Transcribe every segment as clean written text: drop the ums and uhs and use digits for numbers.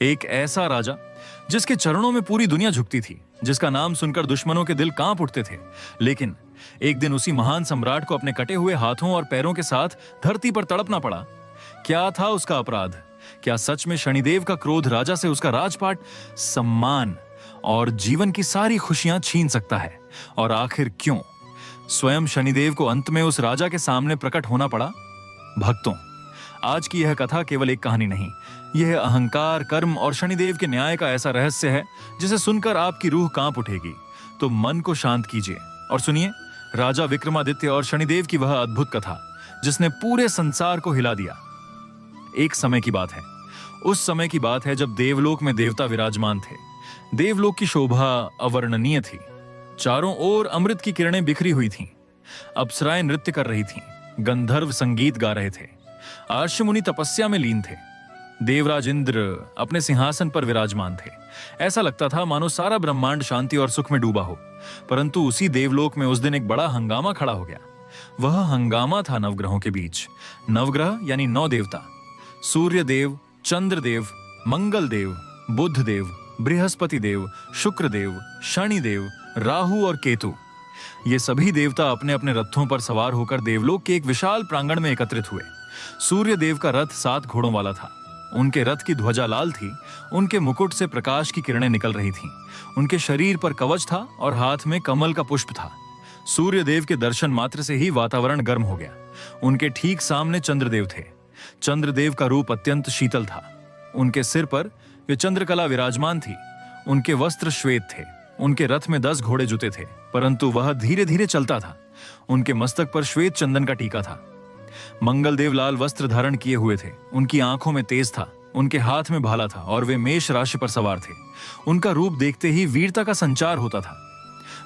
एक ऐसा राजा जिसके चरणों में पूरी दुनिया झुकती थी, जिसका नाम सुनकर दुश्मनों के दिल कांप उठते थे। लेकिन एक दिन उसी महान सम्राट को अपने कटे हुए हाथों और पैरों के साथ धरती पर तड़पना पड़ा। क्या था उसका अपराध? क्या सच में शनिदेव का क्रोध राजा से उसका राजपाट, सम्मान और जीवन की सारी खुशियां छीन सकता है? और आखिर क्यों स्वयं शनिदेव को अंत में उस राजा के सामने प्रकट होना पड़ा? भक्तों, आज की यह कथा केवल एक कहानी नहीं, यह अहंकार, कर्म और शनिदेव के न्याय का ऐसा रहस्य है जिसे सुनकर आपकी रूह कांप उठेगी। तो मन को शांत कीजिए और सुनिए राजा विक्रमादित्य और शनिदेव की वह अद्भुत कथा जिसने पूरे संसार को हिला दिया। एक समय की बात है, उस समय की बात है जब देवलोक में देवता विराजमान थे। देवलोक की शोभा अवर्णनीय थी। चारों ओर अमृत की किरणें बिखरी हुई थीं। अप्सराएं नृत्य कर रही थीं, गंधर्व संगीत गा रहे थे, अर्षि मुनि तपस्या में लीन थे। देवराज इंद्र अपने सिंहासन पर विराजमान थे। ऐसा लगता था मानो सारा ब्रह्मांड शांति और सुख में डूबा हो। परंतु उसी देवलोक में उस दिन एक बड़ा हंगामा खड़ा हो गया। वह हंगामा था नवग्रहों के बीच। नवग्रह यानी 9 देवता, सूर्य देव, चंद्र देव, मंगल देव, बुध देव, बृहस्पति देव, शुक्र देव, शनि देव, राहु और केतु, ये सभी देवता अपने अपने रथों पर सवार होकर देवलोक के एक विशाल प्रांगण में एकत्रित हुए। सूर्य देव का रथ 7 घोड़ों वाला था। उनके रथ की ध्वजा लाल थी। उनके मुकुट से प्रकाश की किरणें निकल रही थीं। उनके शरीर पर कवच था और हाथ में कमल का पुष्प था। सूर्य देव के दर्शन मात्र से ही वातावरण गर्म हो गया। उनके ठीक सामने चंद्रदेव थे। चंद्रदेव का रूप अत्यंत शीतल था। उनके सिर पर वे चंद्रकला विराजमान थी। उनके वस्त्र श्वेत थे। उनके रथ में 10 घोड़े जुते थे, परंतु वह धीरे धीरे चलता था। उनके मस्तक पर श्वेत चंदन का टीका था। मंगलदेव लाल वस्त्र धारण किए हुए थे। उनकी आंखों में तेज था। उनके हाथ में भाला था और वे मेष राशि पर सवार थे। उनका रूप देखते ही वीरता का संचार होता था।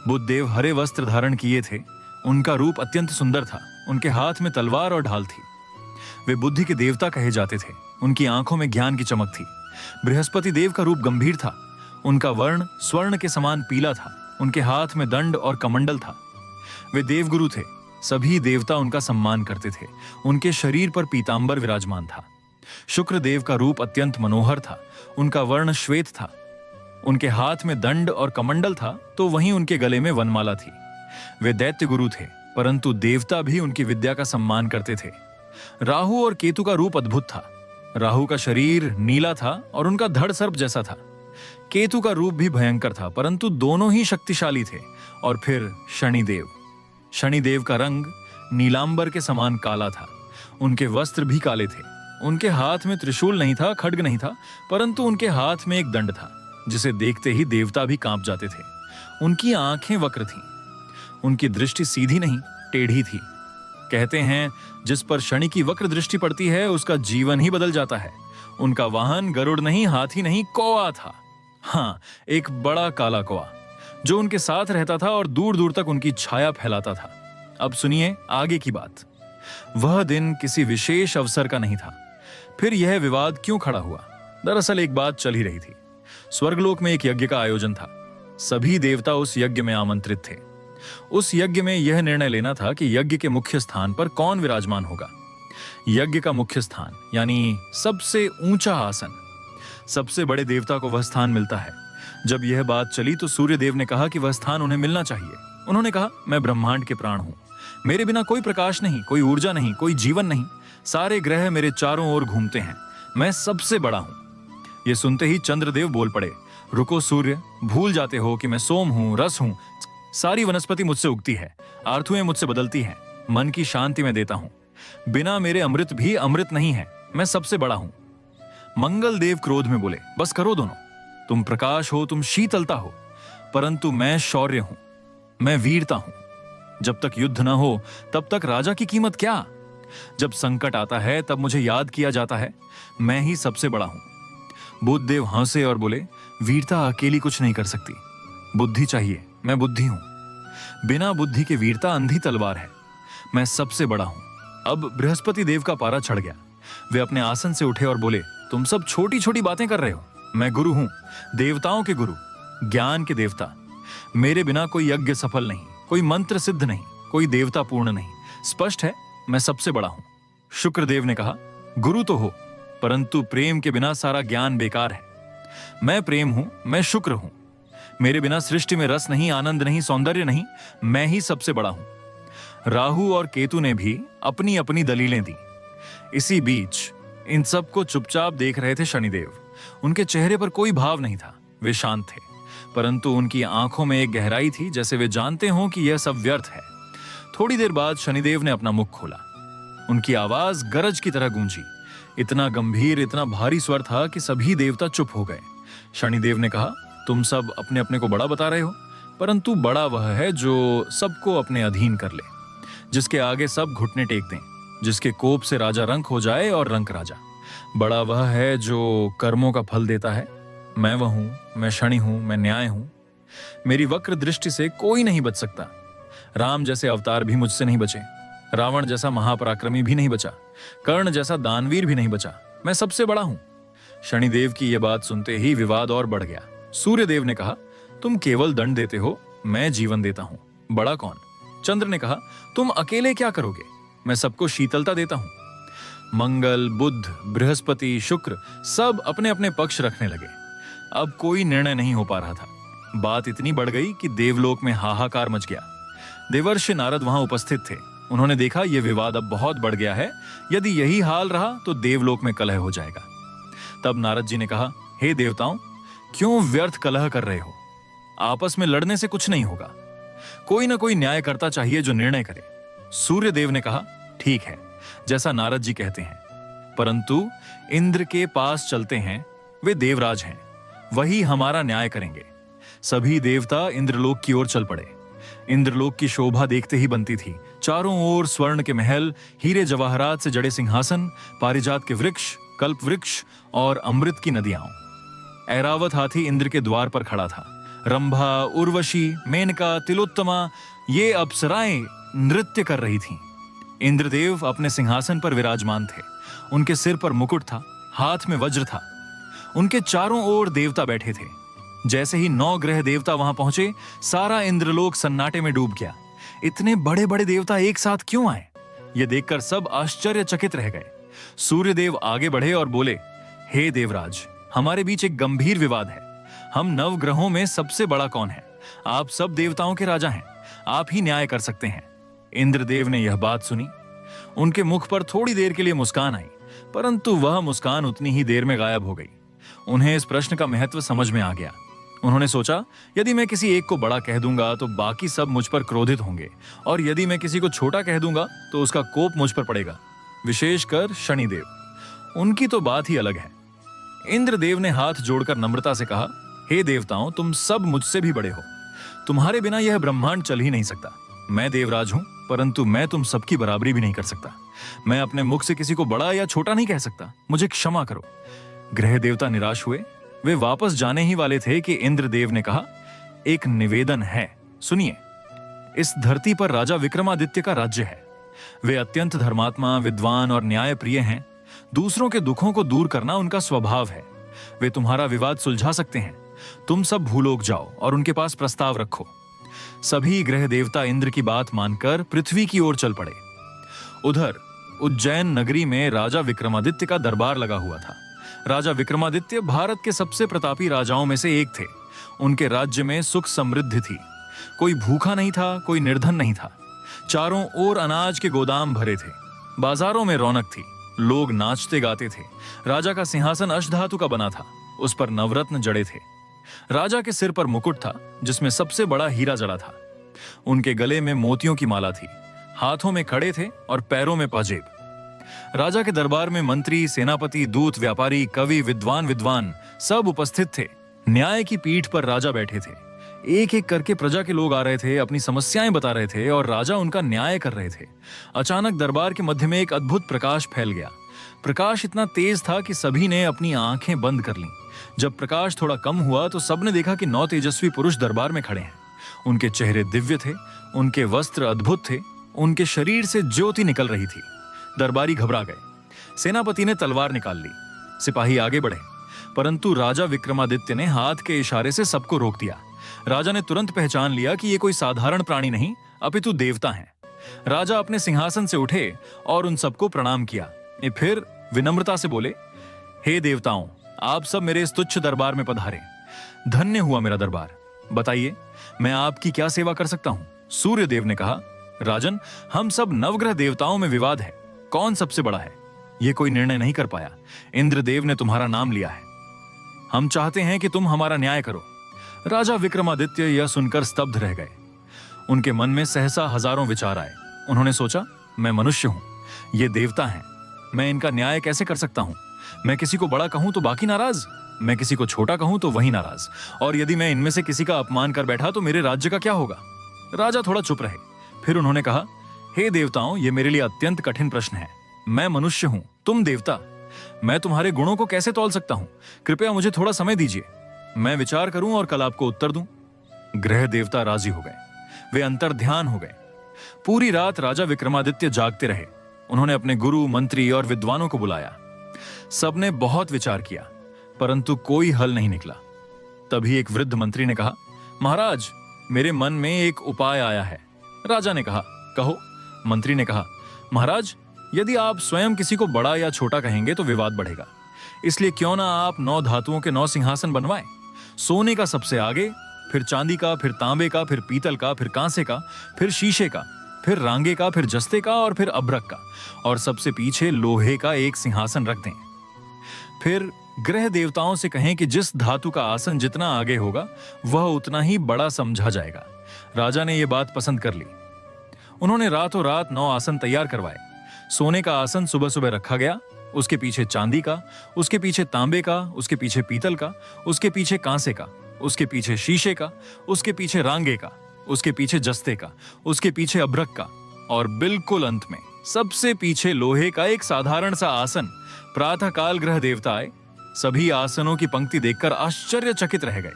बुधदेव हरे वस्त्र धारण किए थे। उनका रूप अत्यंत सुंदर था। उनके हाथ में तलवार और ढाल थी। वे बुद्धि के देवता कहे जाते थे। उनकी आंखों में ज्ञान की चमक थी। बृहस्पति देव का रूप गंभीर था। उनका वर्ण स्वर्ण के समान पीला था। उनके हाथ में दंड और कमंडल था। वे देवगुरु थे। सभी देवता उनका सम्मान करते थे। उनके शरीर पर पीतांबर विराजमान था। शुक्र देव का रूप अत्यंत मनोहर था। उनका वर्ण श्वेत था। उनके हाथ में दंड और कमंडल था, तो वहीं उनके गले में वनमाला थी। वे दैत्य गुरु थे, परंतु देवता भी उनकी विद्या का सम्मान करते थे। राहु और केतु का रूप अद्भुत था। राहु का शरीर नीला था और उनका धड़ सर्प जैसा था। केतु का रूप भी भयंकर था, परंतु दोनों ही शक्तिशाली थे। और फिर शनिदेव। शनिदेव का रंग नीलांबर के समान काला था। उनके वस्त्र भी काले थे। उनके हाथ में त्रिशूल नहीं था, खड्ग नहीं था, परंतु उनके हाथ में एक दंड था जिसे देखते ही देवता भी कांप जाते थे। उनकी आंखें वक्र थीं। उनकी दृष्टि सीधी नहीं, टेढ़ी थी। कहते हैं जिस पर शनि की वक्र दृष्टि पड़ती है उसका जीवन ही बदल जाता है। उनका वाहन गरुड़ नहीं, हाथी नहीं, कौवा था। हाँ, एक बड़ा काला कौवा जो उनके साथ रहता था और दूर दूर तक उनकी छाया फैलाता था। अब सुनिए आगे की बात। वह दिन किसी विशेष अवसर का नहीं था। फिर यह विवाद क्यों खड़ा हुआ? दरअसल एक बात चल ही रही थी। स्वर्गलोक में एक यज्ञ का आयोजन था। सभी देवता उस यज्ञ में आमंत्रित थे। उस यज्ञ में यह निर्णय लेना था कि यज्ञ के मुख्य स्थान पर कौन विराजमान होगा। यज्ञ का मुख्य स्थान यानी सबसे ऊंचा आसन, सबसे बड़े देवता को वह स्थान मिलता है। जब यह बात चली तो सूर्य देव ने कहा कि वह स्थान उन्हें मिलना चाहिए। उन्होंने कहा, मैं ब्रह्मांड के प्राण हूं। मेरे बिना कोई प्रकाश नहीं, कोई ऊर्जा नहीं, कोई जीवन नहीं। सारे ग्रह मेरे चारों ओर घूमते हैं। मैं सबसे बड़ा हूं। यह सुनते ही चंद्रदेव बोल पड़े, रुको सूर्य, भूल जाते हो कि मैं सोम हूं, रस हूं। सारी वनस्पति मुझसे उगती है, आरतुएं मुझसे बदलती हैं, मन की शांति मैं देता हूं। बिना मेरे अमृत भी अमृत नहीं है। मैं सबसे बड़ा हूं। मंगल देव क्रोध में बोले, बस करो दोनों। तुम प्रकाश हो, तुम शीतलता हो, परंतु मैं शौर्य हूं, मैं वीरता हूं। जब तक युद्ध ना हो तब तक राजा की कीमत क्या? जब संकट आता है तब मुझे याद किया जाता है, मैं ही सबसे बड़ा हूं। बुधदेव हंसे और बोले, वीरता अकेली कुछ नहीं कर सकती, बुद्धि चाहिए। मैं बुद्धि हूं। बिना बुद्धि के वीरता अंधी तलवार है। मैं सबसे बड़ा हूं। अब बृहस्पति देव का पारा चढ़ गया। वे अपने आसन से उठे और बोले, तुम सब छोटी छोटी बातें कर रहे हो। मैं गुरु हूं, देवताओं के गुरु, ज्ञान के देवता। मेरे बिना कोई यज्ञ सफल नहीं, कोई मंत्र सिद्ध नहीं, कोई देवता पूर्ण नहीं। स्पष्ट है, मैं सबसे बड़ा हूं। शुक्रदेव ने कहा, गुरु तो हो, परंतु प्रेम के बिना सारा ज्ञान बेकार है। मैं प्रेम हूं, मैं शुक्र हूं। मेरे बिना सृष्टि में रस नहीं, आनंद नहीं, सौंदर्य नहीं, मैं ही सबसे बड़ा हूं। राहु और केतु ने भी अपनी अपनी दलीलें दी। इसी बीच इन सबको चुपचाप देख रहे थे शनिदेव। उनके चेहरे पर कोई भाव नहीं था, वे शांत थे, परंतु उनकी आंखों में एक गहराई थी, जैसे वे जानते हों कि यह सब व्यर्थ है। थोड़ी देर बाद शनिदेव ने अपना मुख खोला। उनकी आवाज गरज की तरह गूंजी। इतना गंभीर, इतना भारी स्वर था कि सभी देवता चुप हो गए। शनिदेव ने कहा, तुम सब अपने अपने को बड़ा बता रहे हो, परंतु बड़ा वह है जो सबको अपने अधीन कर ले, जिसके आगे सब घुटने टेक दें, जिसके कोप से राजा रंक हो जाए और रंक राजा। बड़ा वह है जो कर्मों का फल देता है। मैं वह हूं, मैं शनि हूं, मैं न्याय हूं। मेरी वक्र दृष्टि से कोई नहीं बच सकता। राम जैसे अवतार भी मुझसे नहीं बचे, रावण जैसा महापराक्रमी भी नहीं बचा, कर्ण जैसा दानवीर भी नहीं बचा। मैं सबसे बड़ा हूं। शनिदेव की यह बात सुनते ही विवाद और बढ़ गया। सूर्यदेव ने कहा, तुम केवल दंड देते हो, मैं जीवन देता हूं, बड़ा कौन? चंद्र ने कहा, तुम अकेले क्या करोगे, मैं सबको शीतलता देता हूं। मंगल, बुध, बृहस्पति, शुक्र सब अपने अपने पक्ष रखने लगे। अब कोई निर्णय नहीं हो पा रहा था। बात इतनी बढ़ गई कि देवलोक में हाहाकार मच गया। देवर्षि नारद वहां उपस्थित थे। उन्होंने देखा यह विवाद अब बहुत बढ़ गया है, यदि यही हाल रहा तो देवलोक में कलह हो जाएगा। तब नारद जी ने कहा, हे देवताओं, क्यों व्यर्थ कलह कर रहे हो? आपस में लड़ने से कुछ नहीं होगा। कोई ना कोई न्यायकर्ता चाहिए जो निर्णय करे। सूर्यदेव ने कहा, ठीक है, जैसा नारद जी कहते हैं, परंतु इंद्र के पास चलते हैं, वे देवराज हैं, वही हमारा न्याय करेंगे। सभी देवता इंद्रलोक की ओर चल पड़े। इंद्रलोक की शोभा देखते ही बनती थी। चारों ओर स्वर्ण के महल, हीरे जवाहरात से जड़े सिंहासन, पारिजात के वृक्ष, कल्प वृक्ष और अमृत की नदियां। ऐरावत हाथी इंद्र के द्वार पर खड़ा था। रंभा, उर्वशी, मेनका, तिलोत्तमा ये अप्सराएं नृत्य कर रही थीं। इंद्रदेव अपने सिंहासन पर विराजमान थे। उनके सिर पर मुकुट था, हाथ में वज्र था। उनके चारों ओर देवता बैठे थे। जैसे ही 9 ग्रह देवता वहां पहुंचे, सारा इंद्रलोक सन्नाटे में डूब गया। इतने बड़े बड़े देवता एक साथ क्यों आए? यह देखकर सब आश्चर्यचकित रह गए। सूर्यदेव आगे बढ़े और बोले, हे देवराज, हमारे बीच एक गंभीर विवाद है। हम 9 ग्रहों में सबसे बड़ा कौन है? आप सब देवताओं के राजा हैं, आप ही न्याय कर सकते हैं। इंद्रदेव ने यह बात सुनी। उनके मुख पर थोड़ी देर के लिए मुस्कान आई, परंतु वह मुस्कान उतनी ही देर में गायब हो गई। उन्हें इस प्रश्न का महत्व समझ में आ गया। उन्होंने सोचा, यदि मैं किसी एक को बड़ा कह दूंगा तो बाकी सब मुझ पर क्रोधित होंगे, और यदि मैं किसी को छोटा कह दूंगा तो उसका कोप मुझ पर पड़ेगा, विशेषकर शनिदेव। उनकी तो बात ही अलग है। इंद्रदेव ने हाथ जोड़कर नम्रता से कहा, हे देवताओं, तुम सब मुझसे भी बड़े हो। तुम्हारे बिना यह ब्रह्मांड चल ही नहीं सकता। मैं देवराज हूं, परंतु मैं तुम सबकी बराबरी भी नहीं कर सकता। मैं अपने मुख से किसी को बड़ा या छोटा नहीं कह सकता। मुझे क्षमा करो। ग्रह देवता निराश हुए। वे वापस जाने ही वाले थे कि इंद्रदेव ने कहा, एक निवेदन है, सुनिए। इस धरती पर राजा विक्रमादित्य का राज्य है। वे अत्यंत धर्मात्मा, विद्वान और न्यायप्रिय हैं। दूसरों के दुखों को दूर करना उनका स्वभाव है। वे तुम्हारा विवाद सुलझा सकते हैं। तुम सब भूलोक जाओ और उनके पास प्रस्ताव रखो। सभी ग्रह देवता इंद्र की बात मानकर पृथ्वी की ओर चल पड़े। उधर उज्जैन नगरी में राजा विक्रमादित्य का दरबार लगा हुआ था। राजा विक्रमादित्य भारत के सबसे प्रतापी राजाओं में से एक थे। उनके राज्य में सुख समृद्धि थी। कोई भूखा नहीं था, कोई निर्धन नहीं था। चारों ओर अनाज के गोदाम भरे थे। बाजारों में रौनक थी। लोग नाचते गाते थे। राजा का सिंहासन अष्टधातु का बना था। उस पर नवरत्न जड़े थे। राजा के सिर पर मुकुट था, जिसमें सबसे बड़ा हीरा जड़ा था। उनके गले में मोतियों की माला थी। हाथों में खड़े थे और पैरों में पाजेब। राजा के दरबार में मंत्री, सेनापति, दूत, व्यापारी, कवि, विद्वान सब उपस्थित थे। न्याय की पीठ पर राजा बैठे थे। एक एक करके प्रजा के लोग आ रहे थे, अपनी समस्याएं बता रहे थे और राजा उनका न्याय कर रहे थे। अचानक दरबार के मध्य में एक अद्भुत प्रकाश फैल गया। प्रकाश इतना तेज था कि सभी ने अपनी आंखें बंद कर लीं। जब प्रकाश थोड़ा कम हुआ तो सबने देखा कि 9 तेजस्वी पुरुष दरबार में खड़े हैं। उनके चेहरे दिव्य थे, उनके वस्त्र अद्भुत थे, उनके शरीर से ज्योति निकल रही थी। दरबारी घबरा गए। सेनापति ने तलवार निकाल ली। सिपाही आगे बढ़े, परंतु राजा विक्रमादित्य ने हाथ के इशारे से सबको रोक दिया। राजा ने तुरंत पहचान लिया कि ये कोई साधारण प्राणी नहीं, अपितु देवता हैं। राजा अपने सिंहासन से उठे और उन सबको प्रणाम किया। फिर विनम्रता से बोले, हे देवताओं, आप सब मेरे इस तुच्छ दरबार में पधारे। धन्य हुआ मेरा दरबार। बताइए, मैं आपकी क्या सेवा कर सकता हूं? सूर्य देव ने कहा, राजन, हम सब नवग्रह देवताओं में विवाद है, कौन सबसे बड़ा है, ये कोई निर्णय नहीं कर पाया। इंद्रदेव ने तुम्हारा नाम लिया है, हम चाहते हैं कि तुम हमारा न्याय करो। राजा विक्रमादित्य यह सुनकर स्तब्ध रह गए। उनके मन में सहसा हजारों विचार आए। उन्होंने सोचा, मैं मनुष्य हूं, ये देवता हैं, मैं इनका न्याय कैसे कर सकता हूं? मैं किसी को बड़ा कहूं तो बाकी नाराज, मैं किसी को छोटा कहूं तो वही नाराज, और यदि मैं इनमें से किसी का अपमान कर बैठा तो मेरे राज्य का क्या होगा? राजा थोड़ा चुप रहे, फिर उन्होंने कहा, हे देवताओं, ये मेरे लिए अत्यंत कठिन प्रश्न है। मैं मनुष्य हूं, तुम देवता, मैं तुम्हारे गुणों को कैसे तौल सकता हूं? कृपया मुझे थोड़ा समय दीजिए, मैं विचार करूं और कल आपको उत्तर दूं। ग्रह देवता राजी हो गए, वे अंतर्ध्यान हो गए। पूरी रात राजा विक्रमादित्य जागते रहे। उन्होंने अपने गुरु, मंत्री और विद्वानों को बुलाया। सबने बहुत विचार किया, परंतु कोई हल नहीं निकला। तभी एक वृद्ध मंत्री ने कहा, महाराज, मेरे मन में एक उपाय आया है। राजा ने कहा, कहो। मंत्री ने कहा, महाराज, यदि आप स्वयं किसी को बड़ा या छोटा कहेंगे तो विवाद बढ़ेगा, इसलिए क्यों ना आप 9 धातुओं के 9 सिंहासन बनवाएं। सोने का सबसे आगे, फिर चांदी का, फिर तांबे का, फिर पीतल का, फिर कांसे का, फिर शीशे का, फिर रांगे का, फिर जस्ते का और फिर अभ्रक का, और सबसे पीछे लोहे का एक सिंहासन रख दें। फिर ग्रह देवताओं से कहें कि जिस धातु का आसन जितना आगे होगा वह उतना ही बड़ा समझा जाएगा। राजा ने यह बात पसंद कर ली। उन्होंने रातों रात 9 आसन तैयार करवाए। सोने का आसन सुबह सुबह रखा गया, उसके पीछे चांदी का, उसके पीछे तांबे का, उसके पीछे पीतल का, उसके पीछे कांसे का, उसके पीछे शीशे का, उसके पीछे रांगे का, उसके पीछे जस्ते का, उसके पीछे अभ्रक का, और बिल्कुल अंत में सबसे पीछे लोहे का एक साधारण सा आसन। प्रातःकाल ग्रह देवता आए। सभी आसनों की पंक्ति देखकर आश्चर्यचकित रह गए।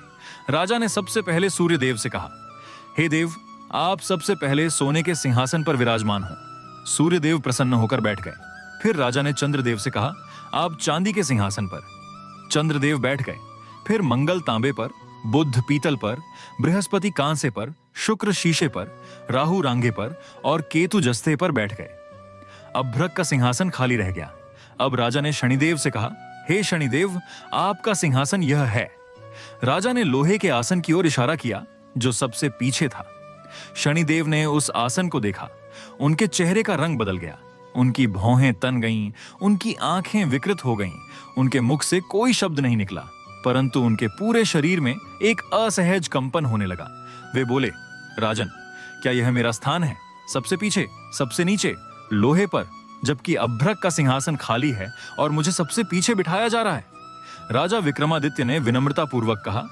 राजा ने सबसे पहले सूर्य देव से कहा, हे देव, आप सबसे पहले सोने के सिंहासन पर विराजमान हो। सूर्य देव प्रसन्न होकर बैठ गए। फिर राजा ने चंद्रदेव से कहा, आप चांदी के सिंहासन पर। चंद्रदेव बैठ गए। फिर मंगल तांबे पर, बुध पीतल पर, बृहस्पति कांसे पर, शुक्र शीशे पर, राहु रांगे पर और केतु जस्ते पर बैठ गए। अभ्रक का सिंहासन खाली रह गया। अब राजा ने शनिदेव से कहा, हे शनिदेव, आपका सिंहासन यह है। राजा ने लोहे के आसन की ओर इशारा किया जो सबसे पीछे था। शनिदेव ने उस आसन को देखा। उनके चेहरे का रंग बदल गया, उनकी भौहें तन गईं, उनकी आंखें विकृत हो गईं, उनके मुख से कोई शब्द नहीं निकला, परंतु उनके पूरे शरीर में एक असहज कंपन होने लगा। वे बोले, राजन, क्या यह मेरा स्थान है? सबसे पीछे, सबसे नीचे, लोहे पर, जबकि अभ्रक का सिंहासन खाली है और मुझे सबसे पीछे बिठाया जा रहा है। राजा विक्रमादित्य ने विनम्रता पूर्वक कहा,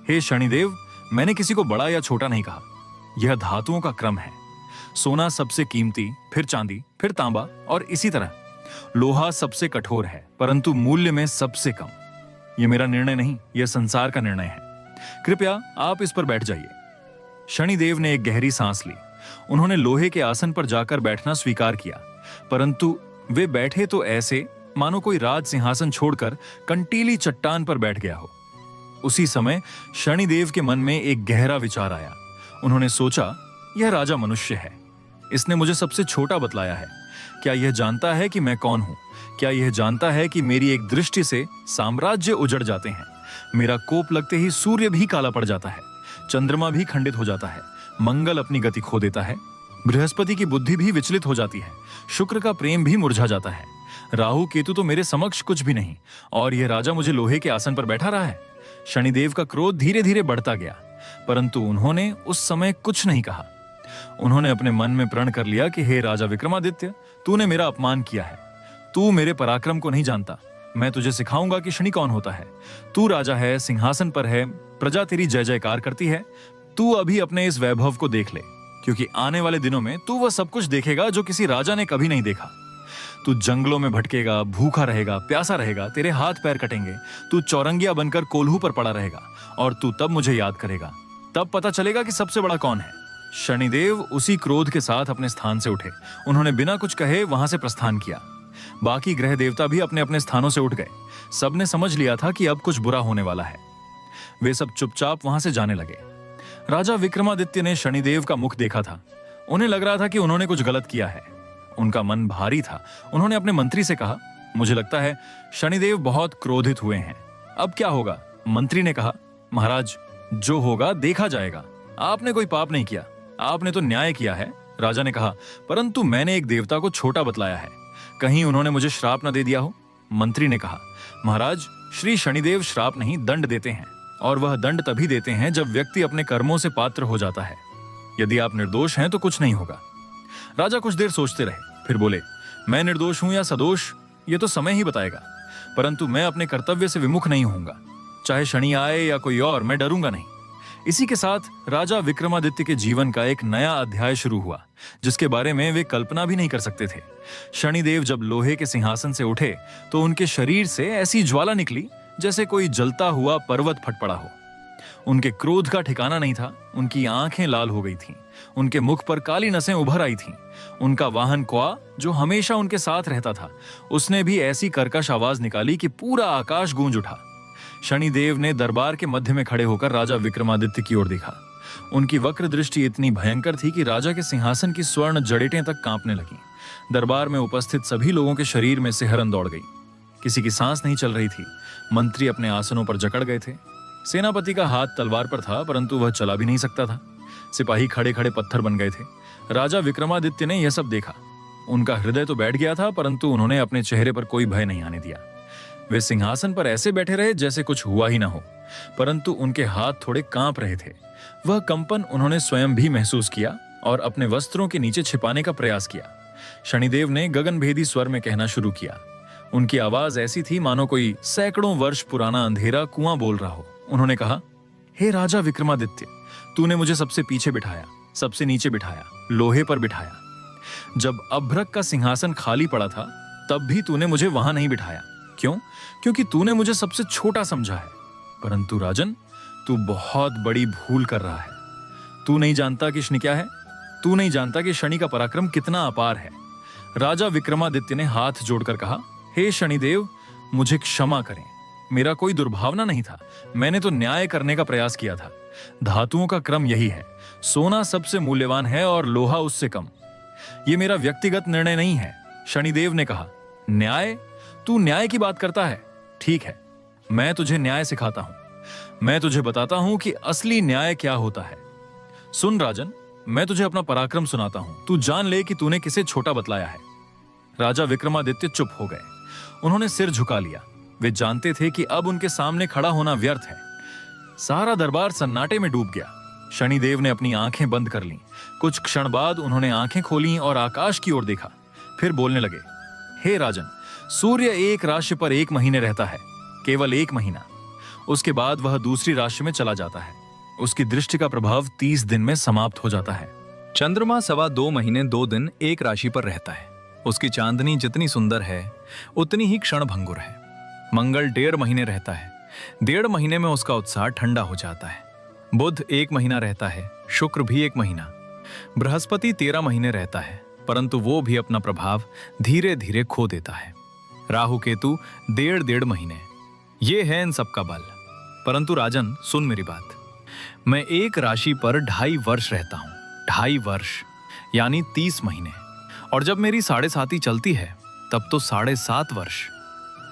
हे शनिदेव, मैंने किसी को बड़ा या छोटा नहीं कहा, यह धातुओं का क्रम है। सोना सबसे कीमती, फिर चांदी, फिर तांबा और इसी तरह। लोहा सबसे कठोर है परंतु मूल्य में सबसे कम। यह मेरा निर्णय नहीं, यह संसार का निर्णय है। कृपया आप इस पर बैठ जाइए। शनिदेव ने एक गहरी सांस ली। उन्होंने लोहे के आसन पर जाकर बैठना स्वीकार किया, परंतु वे बैठे तो ऐसे मानो कोई राज सिंहासन छोड़कर कंटीली चट्टान पर बैठ गया हो। उसी समय शनिदेव के मन में एक गहरा विचार आया। उन्होंने सोचा, यह राजा मनुष्य है, इसने मुझे सबसे छोटा बतलाया है। क्या यह जानता है कि मैं कौन हूं? क्या यह जानता है कि मेरी एक दृष्टि से साम्राज्य उजड़ जाते हैं? मेरा कोप लगते ही सूर्य भी काला पड़ जाता है, चंद्रमा भी खंडित हो जाता है, मंगल अपनी गति खो देता है, बृहस्पति की बुद्धि भी विचलित हो जाती है, शुक्र का प्रेम भी मुरझा जाता है, राहु केतु तो मेरे समक्ष कुछ भी नहीं, और यह राजा मुझे लोहे के आसन पर बैठा रहा है। शनिदेव का क्रोध धीरे धीरे बढ़ता गया, परंतु उन्होंने उस समय कुछ नहीं कहा। उन्होंने अपने मन में प्रण कर लिया कि हे राजा विक्रमादित्य, तूने मेरा अपमान किया है, तू मेरे पराक्रम को नहीं जानता। मैं तुझे सिखाऊंगा कि शनि कौन होता है। तू राजा है, सिंहासन पर है, प्रजा तेरी जय जयकार करती है। तू अभी अपने इस वैभव को देख ले, क्योंकि आने वाले दिनों में तू वह सब कुछ देखेगा जो किसी राजा ने कभी नहीं देखा। तू जंगलों में भटकेगा, भूखा रहेगा, प्यासा रहेगा, तेरे हाथ पैर कटेंगे, तू चौरंगिया बनकर कोल्हू पर पड़ा रहेगा, और तू तब मुझे याद करेगा। तब पता चलेगा कि सबसे बड़ा कौन है। शनिदेव उसी क्रोध के साथ अपने स्थान से उठे। उन्होंने बिना कुछ कहे वहां से प्रस्थान किया। बाकी ग्रह देवता भी अपने अपने स्थानों से उठ गए। सबने समझ लिया था कि अब कुछ बुरा होने वाला है। वे सब चुपचाप वहां से जाने लगे। राजा विक्रमादित्य ने शनिदेव का मुख देखा था। उन्हें लग रहा था कि उन्होंने कुछ गलत किया है। उनका मन भारी था। उन्होंने अपने मंत्री से कहा, मुझे लगता है शनिदेव बहुत क्रोधित हुए हैं। अब क्या होगा? मंत्री ने कहा। महाराज, जो होगा देखा जाएगा। आपने कोई पाप नहीं किया, आपने तो न्याय किया है। राजा ने कहा, परंतु मैंने एक देवता को छोटा बतलाया है, कहीं उन्होंने मुझे श्राप न दे दिया हो। मंत्री ने कहा, महाराज, श्री शनिदेव श्राप नहीं, दंड देते हैं, और वह दंड तभी देते हैं जब व्यक्ति अपने कर्मों से पात्र हो जाता है। यदि आप निर्दोष हैं तो कुछ नहीं होगा। राजा कुछ देर सोचते रहे, फिर बोले, मैं निर्दोष हूं या सदोष ये तो समय ही बताएगा, परंतु मैं अपने कर्तव्य से विमुख नहीं होऊंगा। चाहे शनि आए या कोई और, मैं डरूंगा नहीं। इसी के साथ राजा विक्रमादित्य के जीवन का एक नया अध्याय शुरू हुआ, जिसके बारे में वे कल्पना भी नहीं कर सकते थे। शनिदेव जब लोहे के सिंहासन से उठे तो उनके शरीर से ऐसी ज्वाला निकली जैसे कोई जलता हुआ पर्वत फट पड़ा हो। उनके क्रोध का ठिकाना नहीं था, उनकी आंखें लाल हो गई थीं, उनके मुख पर काली नसें उभर आई थीं। उनका वाहन क्वा, जो हमेशा उनके साथ रहता था, उसने भी ऐसी कर्कश आवाज निकाली कि पूरा आकाश गूंज उठा। शनिदेव ने दरबार के मध्य में खड़े होकर राजा विक्रमादित्य की ओर देखा। उनकी वक्र दृष्टि इतनी भयंकर थी कि राजा के सिंहासन की स्वर्ण जड़ेटें तक कांपने लगीं। दरबार में उपस्थित सभी लोगों के शरीर में सिहरन दौड़ गई। किसी की सांस नहीं चल रही थी। मंत्री अपने आसनों पर जकड़ गए थे। सेनापति का हाथ तलवार पर था, परंतु वह चला भी नहीं सकता था। सिपाही खड़े खड़े पत्थर बन गए थे। राजा विक्रमादित्य ने यह सब देखा। उनका हृदय तो बैठ गया था, परंतु उन्होंने अपने चेहरे पर कोई भय नहीं आने दिया। वे सिंहासन पर ऐसे बैठे रहे जैसे कुछ हुआ ही ना हो, परंतु उनके हाथ थोड़े कांप रहे थे। वह कंपन उन्होंने स्वयं भी महसूस किया और अपने वस्त्रों के नीचे छिपाने का प्रयास किया। शनिदेव ने गगनभेदी स्वर में कहना शुरू किया। उनकी आवाज ऐसी थी मानो कोई सैकड़ों वर्ष पुराना अंधेरा कुआं बोल रहा हो। उन्होंने कहा, हे राजा विक्रमादित्य, तूने मुझे सबसे पीछे बिठाया, सबसे नीचे बिठाया, लोहे पर बिठाया। जब अभ्रक का सिंहासन खाली पड़ा था तब भी तूने मुझे वहां नहीं बिठाया। क्यों? क्योंकि तूने मुझे सबसे छोटा समझा है। परंतु राजन, तू बहुत बड़ी भूल कर रहा है। तू नहीं जानता कि शनि क्या है। तू नहीं जानता कि शनि का पराक्रम कितना अपार है। राजा विक्रमादित्य ने हाथ जोड़कर कहा, हे शनिदेव, मुझे क्षमा करें। मेरा कोई दुर्भावना नहीं था। मैंने तो न्याय करने का प्रयास किया था। धातुओं का क्रम यही है। सोना सबसे मूल्यवान है और लोहा उससे कम। यह मेरा व्यक्तिगत निर्णय नहीं है। शनिदेव ने कहा, न्याय? तू न्याय की बात करता है? ठीक है, मैं तुझे न्याय सिखाता हूं। मैं तुझे बताता हूं कि असली न्याय क्या होता है। सुन राजन, मैं तुझे अपना पराक्रम सुनाता हूं। तू जान ले कि तूने किसे छोटा बतलाया है। राजा विक्रमादित्य चुप हो गए। उन्होंने सिर झुका लिया। वे जानते थे कि अब उनके सामने खड़ा होना व्यर्थ है। सारा दरबार सन्नाटे में डूब गया। शनिदेव ने अपनी आंखें बंद कर लीं। कुछ क्षण बाद उन्होंने आंखें खोलीं और आकाश की ओर देखा। फिर बोलने लगे, हे राजन, सूर्य एक राशि पर 1 महीने रहता है, केवल 1 महीना। उसके बाद वह दूसरी राशि में चला जाता है। उसकी दृष्टि का प्रभाव 30 दिन में समाप्त हो जाता है। चंद्रमा 2.25 महीने 2 दिन एक राशि पर रहता है। उसकी चांदनी जितनी सुंदर है उतनी ही क्षण भंगुर है। मंगल 1.5 महीने रहता है। 1.5 महीने में उसका उत्साह ठंडा हो जाता है। बुध 1 महीना रहता है। शुक्र भी 1 महीना। बृहस्पति 13 महीने रहता है, परंतु वो भी अपना प्रभाव धीरे धीरे खो देता है। राहु केतु 1.5 महीने। ये है इन सबका बल। परंतु राजन, सुन मेरी बात। मैं एक राशि पर 2.5 वर्ष रहता हूं। 2.5 वर्ष यानी 30 महीने। और जब मेरी 7.5 चलती है तब तो 7.5 वर्ष।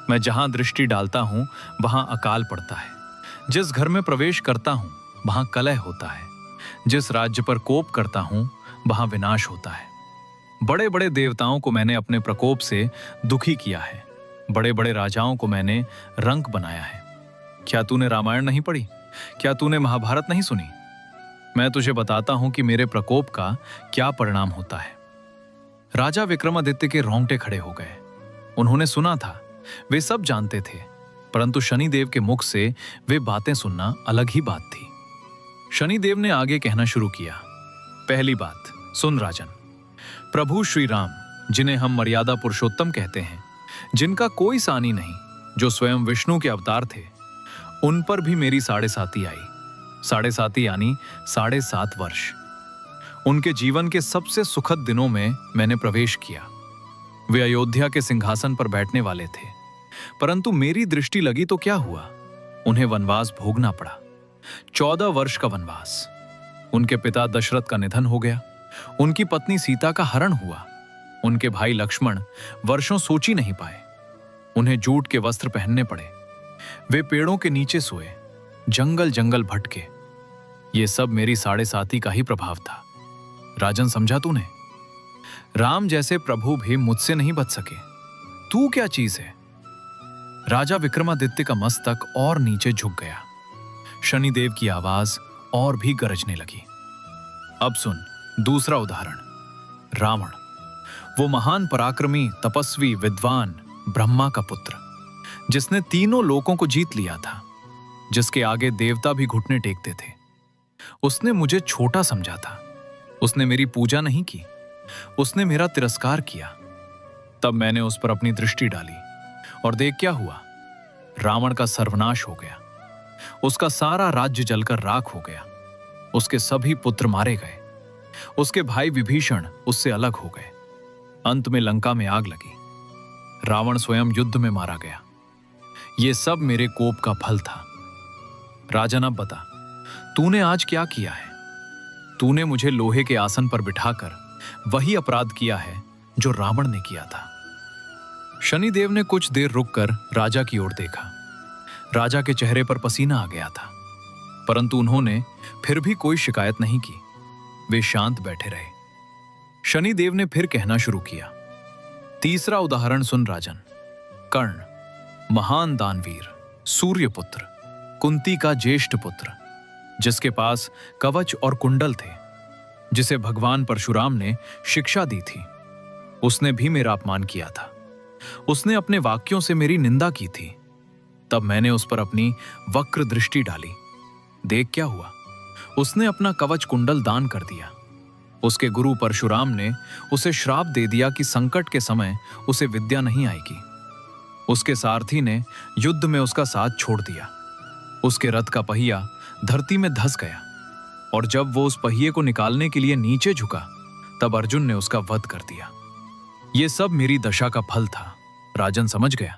मैं जहां दृष्टि डालता हूं वहां अकाल पड़ता है। जिस घर में प्रवेश करता हूं वहां कलह होता है। जिस राज्य पर कोप करता हूं वहां विनाश होता है। बड़े बड़े देवताओं को मैंने अपने प्रकोप से दुखी किया है। बड़े बड़े राजाओं को मैंने रंक बनाया है। क्या तूने रामायण नहीं पढ़ी? क्या तूने महाभारत नहीं सुनी? मैं तुझे बताता हूं कि मेरे प्रकोप का क्या परिणाम होता है। राजा विक्रमादित्य के रोंगटे खड़े हो गए। उन्होंने सुना था, वे सब जानते थे, परंतु शनिदेव के मुख से वे बातें सुनना अलग ही बात थी। शनिदेव ने आगे कहना शुरू किया। पहली बात, सुन राजन। प्रभु श्री राम, जिन्हें हम मर्यादा पुरुषोत्तम कहते हैं, जिनका कोई सानी नहीं, जो स्वयं विष्णु के अवतार थे, उन पर भी मेरी 7.5 आई। 7.5 यानी 7.5 वर्ष। उनके जीवन के सबसे सुखद दिनों में मैंने प्रवेश किया। वे अयोध्या के सिंहासन पर बैठने वाले थे, परंतु मेरी दृष्टि लगी तो क्या हुआ? उन्हें वनवास भोगना पड़ा। 14 वर्ष का वनवास। उनके पिता दशरथ का निधन हो गया। उनकी पत्नी सीता का हरण हुआ। उनके भाई लक्ष्मण वर्षों सोच ही नहीं पाए। उन्हें जूट के वस्त्र पहनने पड़े। वे पेड़ों के नीचे सोए, जंगल जंगल भटके। ये सब मेरी साढ़े साती का ही प्रभाव था। राजन, समझा तूने? राम जैसे प्रभु भी मुझसे नहीं बच सके, तू क्या चीज है? राजा विक्रमादित्य का मस्तक और नीचे झुक गया। शनिदेव की आवाज और भी गरजने लगी। अब सुन दूसरा उदाहरण। रावण, वो महान पराक्रमी, तपस्वी, विद्वान, ब्रह्मा का पुत्र, जिसने तीनों लोकों को जीत लिया था, जिसके आगे देवता भी घुटने टेकते थे। उसने मुझे छोटा समझा था। उसने मेरी पूजा नहीं की, उसने मेरा तिरस्कार किया। तब मैंने उस पर अपनी दृष्टि डाली और देख क्या हुआ। रावण का सर्वनाश हो गया। उसका सारा राज्य जलकर राख हो गया। उसके सभी पुत्र मारे गए। उसके भाई विभीषण उससे अलग हो गए। अंत में लंका में आग लगी। रावण स्वयं युद्ध में मारा गया। यह सब मेरे कोप का फल था। राजन, अब बता, तूने आज क्या किया है? तूने मुझे लोहे के आसन पर बिठाकर वही अपराध किया है जो रावण ने किया था। शनिदेव ने कुछ देर रुककर राजा की ओर देखा। राजा के चेहरे पर पसीना आ गया था, परंतु उन्होंने फिर भी कोई शिकायत नहीं की। वे शांत बैठे रहे। शनिदेव ने फिर कहना शुरू किया। तीसरा उदाहरण सुन राजन। कर्ण, महान दानवीर, सूर्यपुत्र, कुंती का ज्येष्ठ पुत्र, जिसके पास कवच और कुंडल थे, जिसे भगवान परशुराम ने शिक्षा दी थी, उसने भी मेरा अपमान किया था। उसने अपने वाक्यों से मेरी निंदा की थी। तब मैंने उस पर अपनी वक्र दृष्टि डाली। देख क्या हुआ। उसने अपना कवच कुंडल दान कर दिया। उसके गुरु परशुराम ने उसे श्राप दे दिया कि संकट के समय उसे विद्या नहीं आएगी। उसके सारथी ने युद्ध में उसका साथ छोड़ दिया। उसके रथ का पहिया धरती में धंस गया, और जब वो उस पहिए को निकालने के लिए नीचे झुका, तब अर्जुन ने उसका वध कर दिया। ये सब मेरी दशा का फल था। राजन, समझ गया?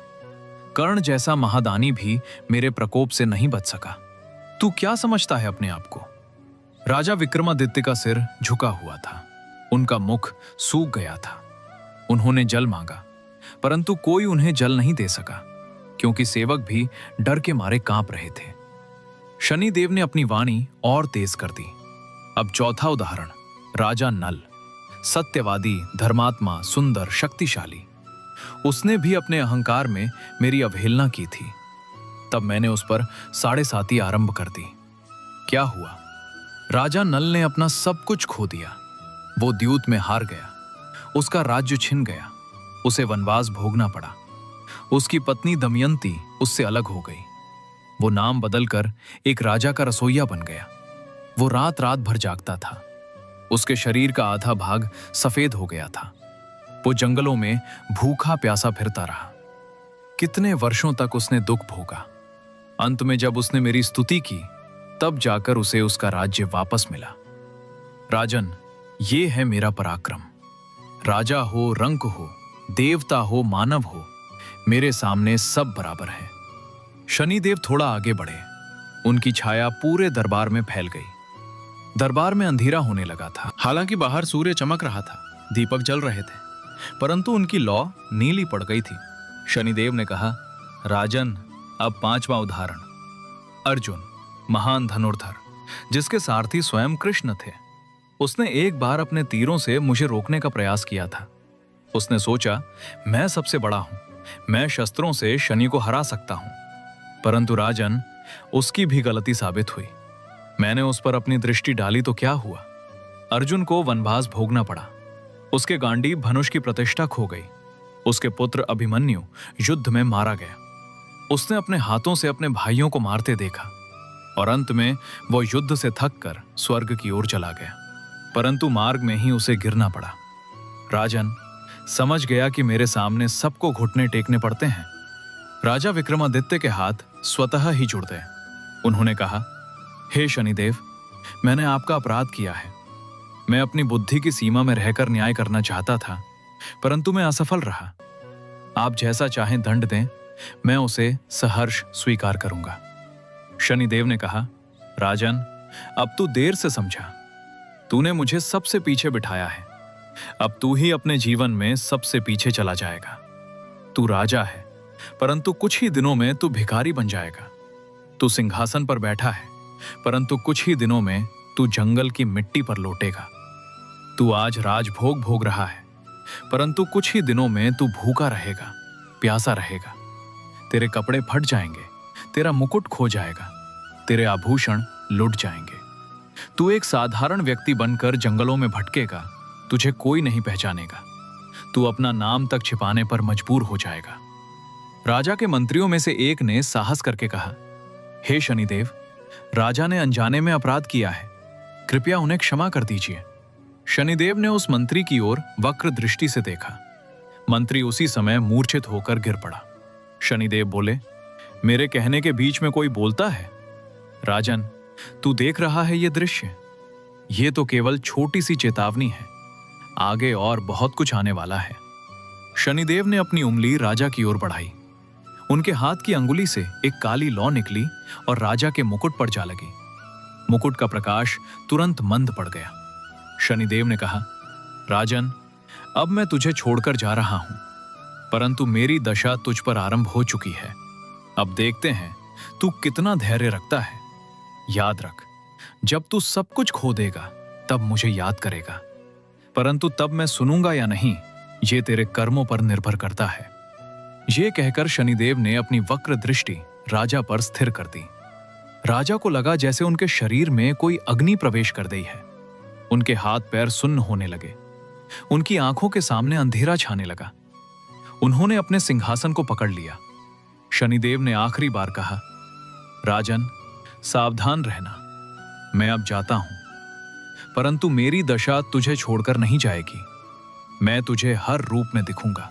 कर्ण जैसा महादानी भी मेरे प्रकोप से नहीं बच सका। तू क्या समझता है अपने आप को? राजा विक्रमादित्य का सिर झुका हुआ था। उनका मुख सूख गया था। उन्होंने जल मांगा, परंतु कोई उन्हें जल नहीं दे सका, क्योंकि सेवक भी डर के मारे कांप रहे थे। शनिदेव ने अपनी वाणी और तेज कर दी। अब चौथा उदाहरण। राजा नल, सत्यवादी, धर्मात्मा, सुंदर, शक्तिशाली, उसने भी अपने अहंकार में मेरी अवहेलना की थी। तब मैंने उस पर साढ़े साती आरंभ कर दी। क्या हुआ? राजा नल ने अपना सब कुछ खो दिया। वो द्यूत में हार गया। उसका राज्य छिन गया। उसे वनवास भोगना पड़ा। उसकी पत्नी दमयंती उससे अलग हो गई। वो नाम बदलकर एक राजा का रसोइया बन गया। वो रात रात भर जागता था। उसके शरीर का आधा भाग सफेद हो गया था। वो जंगलों में भूखा प्यासा फिरता रहा। कितने वर्षों तक उसने दुख भोगा। अंत में जब उसने मेरी स्तुति की, तब जाकर उसे उसका राज्य वापस मिला। राजन, ये है मेरा पराक्रम। राजा हो, रंक हो, देवता हो, मानव हो, मेरे सामने सब बराबर है। शनिदेव थोड़ा आगे बढ़े। उनकी छाया पूरे दरबार में फैल गई। दरबार में अंधेरा होने लगा था। हालांकि बाहर सूर्य चमक रहा था, दीपक जल रहे थे, परंतु उनकी लौ नीली पड़ गई थी। शनिदेव ने कहा, राजन, अब पांचवा उदाहरण। अर्जुन, महान धनुर्धर, जिसके सारथी स्वयं कृष्ण थे, उसने एक बार अपने तीरों से मुझे रोकने का प्रयास किया था। उसने सोचा, मैं सबसे बड़ा हूं, मैं शस्त्रों से शनि को हरा सकता हूं। परंतु राजन, उसकी भी गलती साबित हुई। मैंने उस पर अपनी दृष्टि डाली तो क्या हुआ? अर्जुन को वनवास भोगना पड़ा। उसके गांडीव धनुष की प्रतिष्ठा खो गई। उसके पुत्र अभिमन्यु युद्ध में मारा गया। उसने अपने हाथों से अपने भाइयों को मारते देखा, और अंत में वो युद्ध से थककर स्वर्ग की ओर चला गया। परंतु मार्ग में ही उसे गिरना पड़ा। राजन, समझ गया कि मेरे सामने सबको घुटने टेकने पड़ते हैं। राजा विक्रमादित्य के हाथ स्वतः ही जुड़ गए। उन्होंने कहा, हे शनिदेव, मैंने आपका अपराध किया है। मैं अपनी बुद्धि की सीमा में रहकर न्याय करना चाहता था, परंतु मैं असफल रहा। आप जैसा चाहें दंड दें, मैं उसे सहर्ष स्वीकार करूंगा। शनिदेव ने कहा, राजन, अब तू देर से समझा। तूने मुझे सबसे पीछे बिठाया है। अब तू ही अपने जीवन में सबसे पीछे चला जाएगा। तू राजा है, परंतु कुछ ही दिनों में तू भिखारी बन जाएगा। तू सिंहासन पर बैठा है, परंतु कुछ ही दिनों में तू जंगल की मिट्टी पर लौटेगा। तू आज राजभोग भोग रहा है, परंतु कुछ ही दिनों में तू भूखा रहेगा, प्यासा रहेगा। तेरे कपड़े फट जाएंगे, तेरा मुकुट खो जाएगा, तेरे आभूषण लुट जाएंगे। तू एक साधारण व्यक्ति बनकर जंगलों में भटकेगा, तुझे कोई नहीं पहचानेगा। तू अपना नाम तक छिपाने पर मजबूर हो जाएगा। राजा के मंत्रियों में से एक ने साहस करके कहा, हे शनिदेव, राजा ने अनजाने में अपराध किया है, कृपया उन्हें क्षमा कर दीजिए। शनिदेव ने उस मंत्री की ओर वक्र दृष्टि से देखा। मंत्री उसी समय मूर्छित होकर गिर पड़ा। शनिदेव बोले, मेरे कहने के बीच में कोई बोलता है? राजन, तू देख रहा है ये दृश्य? ये तो केवल छोटी सी चेतावनी है, आगे और बहुत कुछ आने वाला है। शनिदेव ने अपनी उंगली राजा की ओर बढ़ाई। उनके हाथ की अंगुली से एक काली लौ निकली और राजा के मुकुट पर जा लगी। मुकुट का प्रकाश तुरंत मंद पड़ गया। शनिदेव ने कहा, राजन, अब मैं तुझे छोड़कर जा रहा हूं, परंतु मेरी दशा तुझ पर आरंभ हो चुकी है। अब देखते हैं तू कितना धैर्य रखता है। याद रख, जब तू सब कुछ खो देगा तब मुझे याद करेगा, परंतु तब मैं सुनूंगा या नहीं, ये तेरे कर्मों पर निर्भर करता है। ये कहकर शनिदेव ने अपनी वक्र दृष्टि राजा पर स्थिर कर दी। राजा को लगा जैसे उनके शरीर में कोई अग्नि प्रवेश कर गई है। उनके हाथ पैर सुन्न होने लगे। उनकी आंखों के सामने अंधेरा छाने लगा। उन्होंने अपने सिंहासन को पकड़ लिया। शनिदेव ने आखिरी बार कहा, राजन, सावधान रहना, मैं अब जाता हूं, परंतु मेरी दशा तुझे छोड़कर नहीं जाएगी। मैं तुझे हर रूप में दिखूंगा,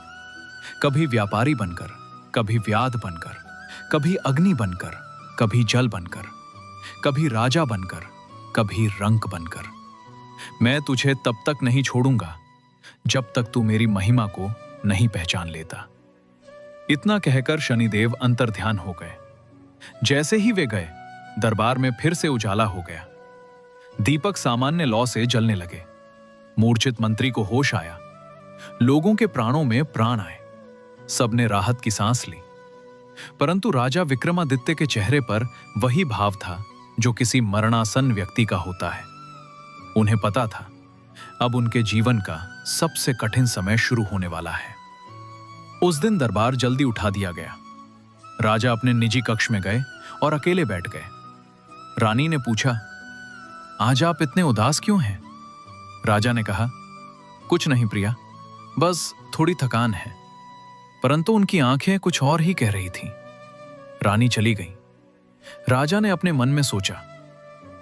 कभी व्यापारी बनकर, कभी व्याध बनकर, कभी अग्नि बनकर, कभी जल बनकर, कभी राजा बनकर, कभी रंक बनकर। मैं तुझे तब तक नहीं छोड़ूंगा जब तक तू मेरी महिमा को नहीं पहचान लेता। इतना कहकर शनिदेव अंतर्ध्यान हो गए। जैसे ही वे गए, दरबार में फिर से उजाला हो गया। दीपक सामान्य लौ से जलने लगे। मूर्छित मंत्री को होश आया। लोगों के प्राणों में प्राण आए। सबने राहत की सांस ली। परंतु राजा विक्रमादित्य के चेहरे पर वही भाव था जो किसी मरणासन व्यक्ति का होता है। उन्हें पता था अब उनके जीवन का सबसे कठिन समय शुरू होने वाला है। उस दिन दरबार जल्दी उठा दिया गया। राजा अपने निजी कक्ष में गए और अकेले बैठ गए। रानी ने पूछा, आज आप इतने उदास क्यों हैं? राजा ने कहा, कुछ नहीं प्रिया, बस थोड़ी थकान है। परंतु उनकी आंखें कुछ और ही कह रही थीं। रानी चली गई। राजा ने अपने मन में सोचा,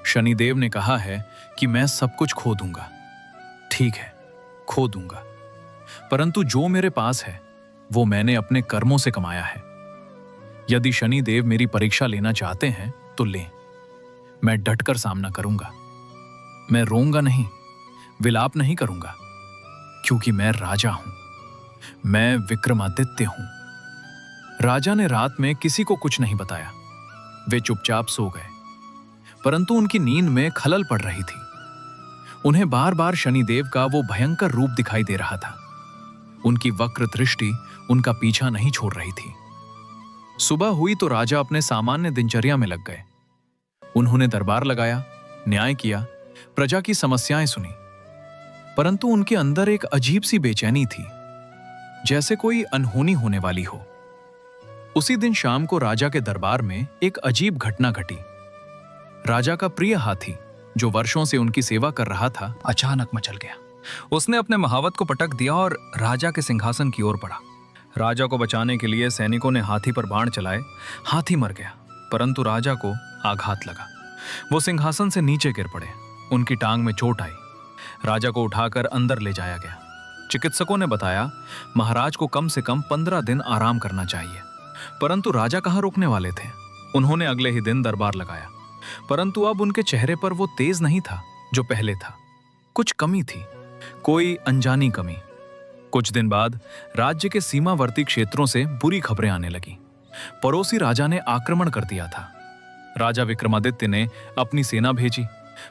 शनिदेव ने कहा है कि मैं सब कुछ खो दूंगा। ठीक है, खो दूंगा, परंतु जो मेरे पास है वो मैंने अपने कर्मों से कमाया है। यदि शनिदेव मेरी परीक्षा लेना चाहते हैं तो लें। मैं डटकर सामना करूंगा। मैं रोऊंगा नहीं, विलाप नहीं करूंगा, क्योंकि मैं राजा हूं, मैं विक्रमादित्य हूं। राजा ने रात में किसी को कुछ नहीं बताया। वे चुपचाप सो गए, परंतु उनकी नींद में खलल पड़ रही थी। उन्हें बार बार शनिदेव का वो भयंकर रूप दिखाई दे रहा था। उनकी वक्र दृष्टि उनका पीछा नहीं छोड़ रही थी। सुबह हुई तो राजा अपने सामान्य दिनचर्या में लग गए। उन्होंने दरबार लगाया, न्याय किया, प्रजा की समस्याएं सुनी, परंतु उनके अंदर एक अजीब सी बेचैनी थी, जैसे कोई अनहोनी होने वाली हो। उसी दिन शाम को राजा के दरबार में एक अजीब घटना घटी। राजा का प्रिय हाथी, जो वर्षों से उनकी सेवा कर रहा था, अचानक मचल गया। उसने अपने महावत को पटक दिया और राजा के सिंहासन की ओर बढ़ा। राजा को बचाने के लिए सैनिकों ने हाथी पर बाण चलाए। हाथी मर गया, परंतु राजा को आघात लगा। वो सिंहासन से नीचे गिर पड़े। उनकी टांग में चोट आई। राजा को उठाकर अंदर ले जाया गया। चिकित्सकों ने बताया महाराज को कम से कम 15 दिन आराम करना चाहिए, परंतु राजा कहाँ रुकने वाले थे। उन्होंने अगले ही दिन दरबार लगाया, परंतु अब उनके चेहरे पर वो तेज नहीं था जो पहले था। कुछ कमी थी, कोई अनजानी कमी। कुछ दिन बाद राज्य के सीमावर्ती क्षेत्रों से बुरी खबरें आने लगी। पड़ोसी राजा ने आक्रमण कर दिया था। राजा विक्रमादित्य ने अपनी सेना भेजी,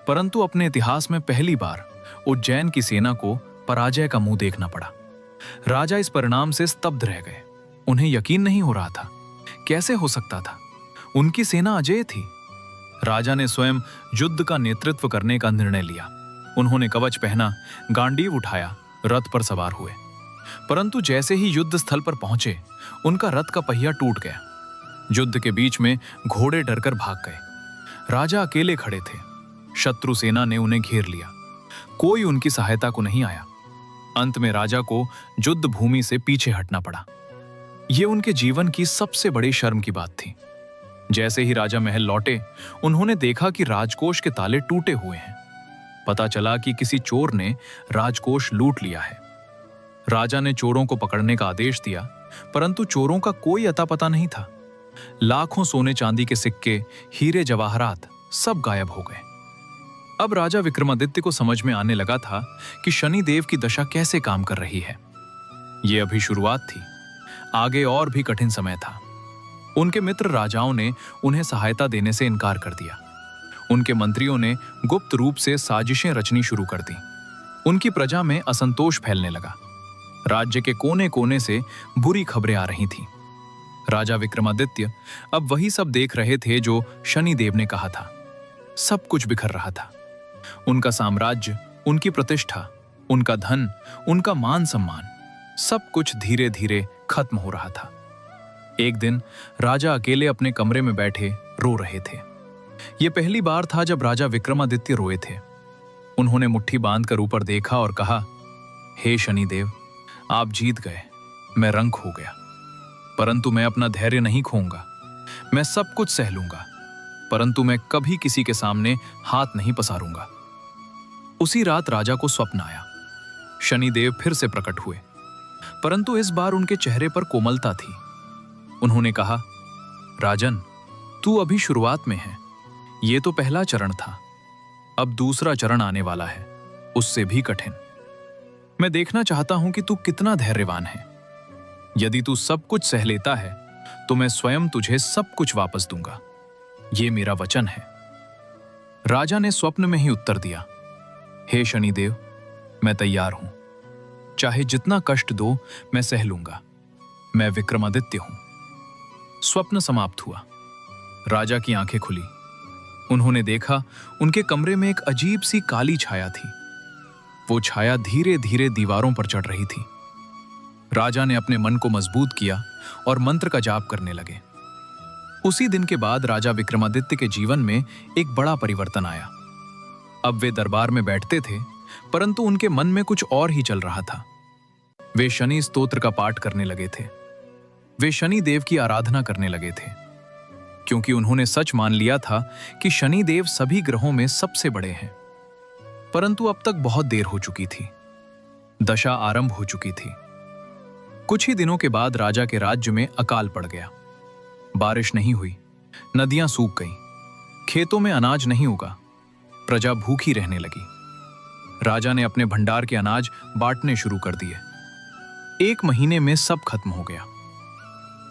परंतु अपने इतिहास में पहली बार उज्जैन की सेना को पराजय का मुंह देखना पड़ा। राजा इस परिणाम से स्तब्ध रह गए। उन्हें यकीन नहीं हो रहा था। कैसे हो सकता था? उनकी सेना अजेय थी। राजा ने स्वयं युद्ध का नेतृत्व करने का निर्णय लिया। उन्होंने कवच पहना, गांडीव उठाया, रथ पर सवार हुए। परंतु जैसे ही युद्ध स्थल पर पहुंचे, उनका रथ का पहिया टूट गया। युद्ध के बीच में घोड़े डरकर भाग गए। राजा अकेले खड़े थे। शत्रु सेना ने उन्हें घेर लिया। कोई उनकी सहायता को नहीं आया। अंत में राजा को युद्ध भूमि से पीछे हटना पड़ा। यह उनके जीवन की सबसे बड़ी शर्म की बात थी। जैसे ही राजा महल लौटे, उन्होंने देखा कि राजकोष के ताले टूटे हुए हैं। पता चला कि किसी चोर ने राजकोष लूट लिया है। राजा ने चोरों को पकड़ने का आदेश दिया, परंतु चोरों का कोई अता पता नहीं था। लाखों सोने चांदी के सिक्के, हीरे जवाहरात सब गायब हो गए। अब राजा विक्रमादित्य को समझ में आने लगा था कि शनिदेव की दशा कैसे काम कर रही है। यह अभी शुरुआत थी, आगे और भी कठिन समय था। उनके मित्र राजाओं ने उन्हें सहायता देने से इनकार कर दिया। उनके मंत्रियों ने गुप्त रूप से साजिशें रचनी शुरू कर दी। उनकी प्रजा में असंतोष फैलने लगा। राज्य के कोने कोने से बुरी खबरें आ रही थीं। राजा विक्रमादित्य अब वही सब देख रहे थे जो शनिदेव ने कहा था। सब कुछ बिखर रहा था। उनका साम्राज्य, उनकी प्रतिष्ठा, उनका धन, उनका मान सम्मान, सब कुछ धीरे धीरे खत्म हो रहा था। एक दिन राजा अकेले अपने कमरे में बैठे रो रहे थे। यह पहली बार था जब राजा विक्रमादित्य रोए थे। उन्होंने मुट्ठी बांधकर ऊपर देखा और कहा, हे शनिदेव, आप जीत गए, मैं रंक हो गया। परंतु मैं अपना धैर्य नहीं खोऊंगा। मैं सब कुछ सह लूंगा, परंतु मैं कभी किसी के सामने हाथ नहीं पसारूंगा। उसी रात राजा को स्वप्न आया। शनिदेव फिर से प्रकट हुए, परंतु इस बार उनके चेहरे पर कोमलता थी। उन्होंने कहा, राजन, तू अभी शुरुआत में है। यह तो पहला चरण था, अब दूसरा चरण आने वाला है, उससे भी कठिन। मैं देखना चाहता हूं कि तू कितना धैर्यवान है। यदि तू सब कुछ सह लेता है तो मैं स्वयं तुझे सब कुछ वापस दूंगा। यह मेरा वचन है। राजा ने स्वप्न में ही उत्तर दिया, हे शनिदेव, मैं तैयार हूं। चाहे जितना कष्ट दो, मैं सह लूंगा। मैं विक्रमादित्य हूं। स्वप्न समाप्त हुआ। राजा की आंखें खुली। उन्होंने देखा उनके कमरे में एक अजीब सी काली छाया थी। वो छाया धीरे धीरे दीवारों पर चढ़ रही थी। राजा ने अपने मन को मजबूत किया और मंत्र का जाप करने लगे। उसी दिन के बाद राजा विक्रमादित्य के जीवन में एक बड़ा परिवर्तन आया। अब वे दरबार में बैठते थे, परंतु उनके मन में कुछ और ही चल रहा था। वे शनि स्तोत्र का पाठ करने लगे थे। वे शनि देव की आराधना करने लगे थे, क्योंकि उन्होंने सच मान लिया था कि शनि देव सभी ग्रहों में सबसे बड़े हैं। परंतु अब तक बहुत देर हो चुकी थी। दशा आरंभ हो चुकी थी। कुछ ही दिनों के बाद राजा के राज्य में अकाल पड़ गया। बारिश नहीं हुई, नदियां सूख गईं, खेतों में अनाज नहीं उगा, प्रजा भूखी रहने लगी। राजा ने अपने भंडार के अनाज बांटने शुरू कर दिए। 1 महीने में सब खत्म हो गया।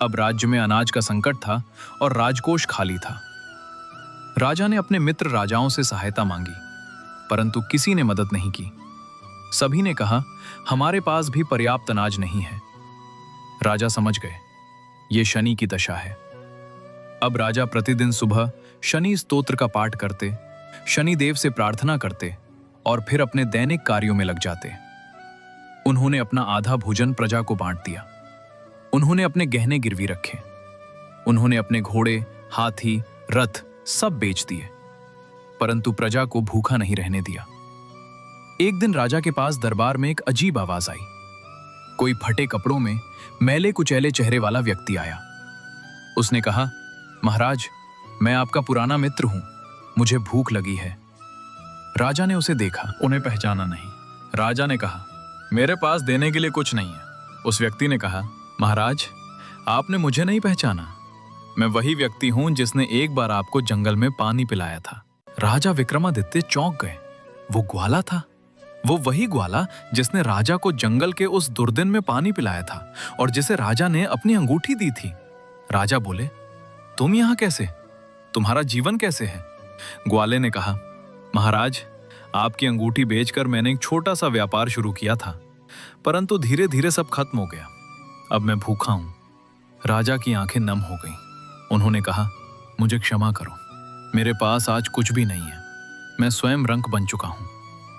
अब राज्य में अनाज का संकट था और राजकोष खाली था। राजा ने अपने मित्र राजाओं से सहायता मांगी, परंतु किसी ने मदद नहीं की। सभी ने कहा, हमारे पास भी पर्याप्त अनाज नहीं है। राजा समझ गए, ये शनि की दशा है। अब राजा प्रतिदिन सुबह शनि स्तोत्र का पाठ करते, शनि देव से प्रार्थना करते और फिर अपने दैनिक कार्यों में लग जाते। उन्होंने अपना आधा भोजन प्रजा को बांट दिया। उन्होंने अपने गहने गिरवी रखे। उन्होंने अपने घोड़े, हाथी, रथ सब बेच दिए, परंतु प्रजा को भूखा नहीं रहने दिया। एक दिन राजा के पास दरबार में एक अजीब आवाज आई। कोई फटे कपड़ों में मैले कुचैले चेहरे वाला व्यक्ति आया। उसने कहा, महाराज, मैं आपका पुराना मित्र हूं, मुझे भूख लगी है। राजा ने उसे देखा, उन्हें पहचाना नहीं। राजा ने कहा, मेरे पास देने के लिए कुछ नहीं है। उस व्यक्ति ने कहा, महाराज, आपने मुझे नहीं पहचाना। मैं वही व्यक्ति हूं जिसने एक बार आपको जंगल में पानी पिलाया था। राजा विक्रमादित्य चौंक गए। वो ग्वाला था, वो वही ग्वाला जिसने राजा को जंगल के उस दुर्दिन में पानी पिलाया था और जिसे राजा ने अपनी अंगूठी दी थी। राजा बोले, तुम यहां कैसे? तुम्हारा जीवन कैसे है? ग्वाले ने कहा, महाराज, आपकी अंगूठी बेचकर मैंने एक छोटा सा व्यापार शुरू किया था, परंतु धीरे धीरे सब खत्म हो गया। अब मैं भूखा हूं। राजा की आंखें नम हो गईं। उन्होंने कहा, मुझे क्षमा करो, मेरे पास आज कुछ भी नहीं है, मैं स्वयं रंक बन चुका हूं।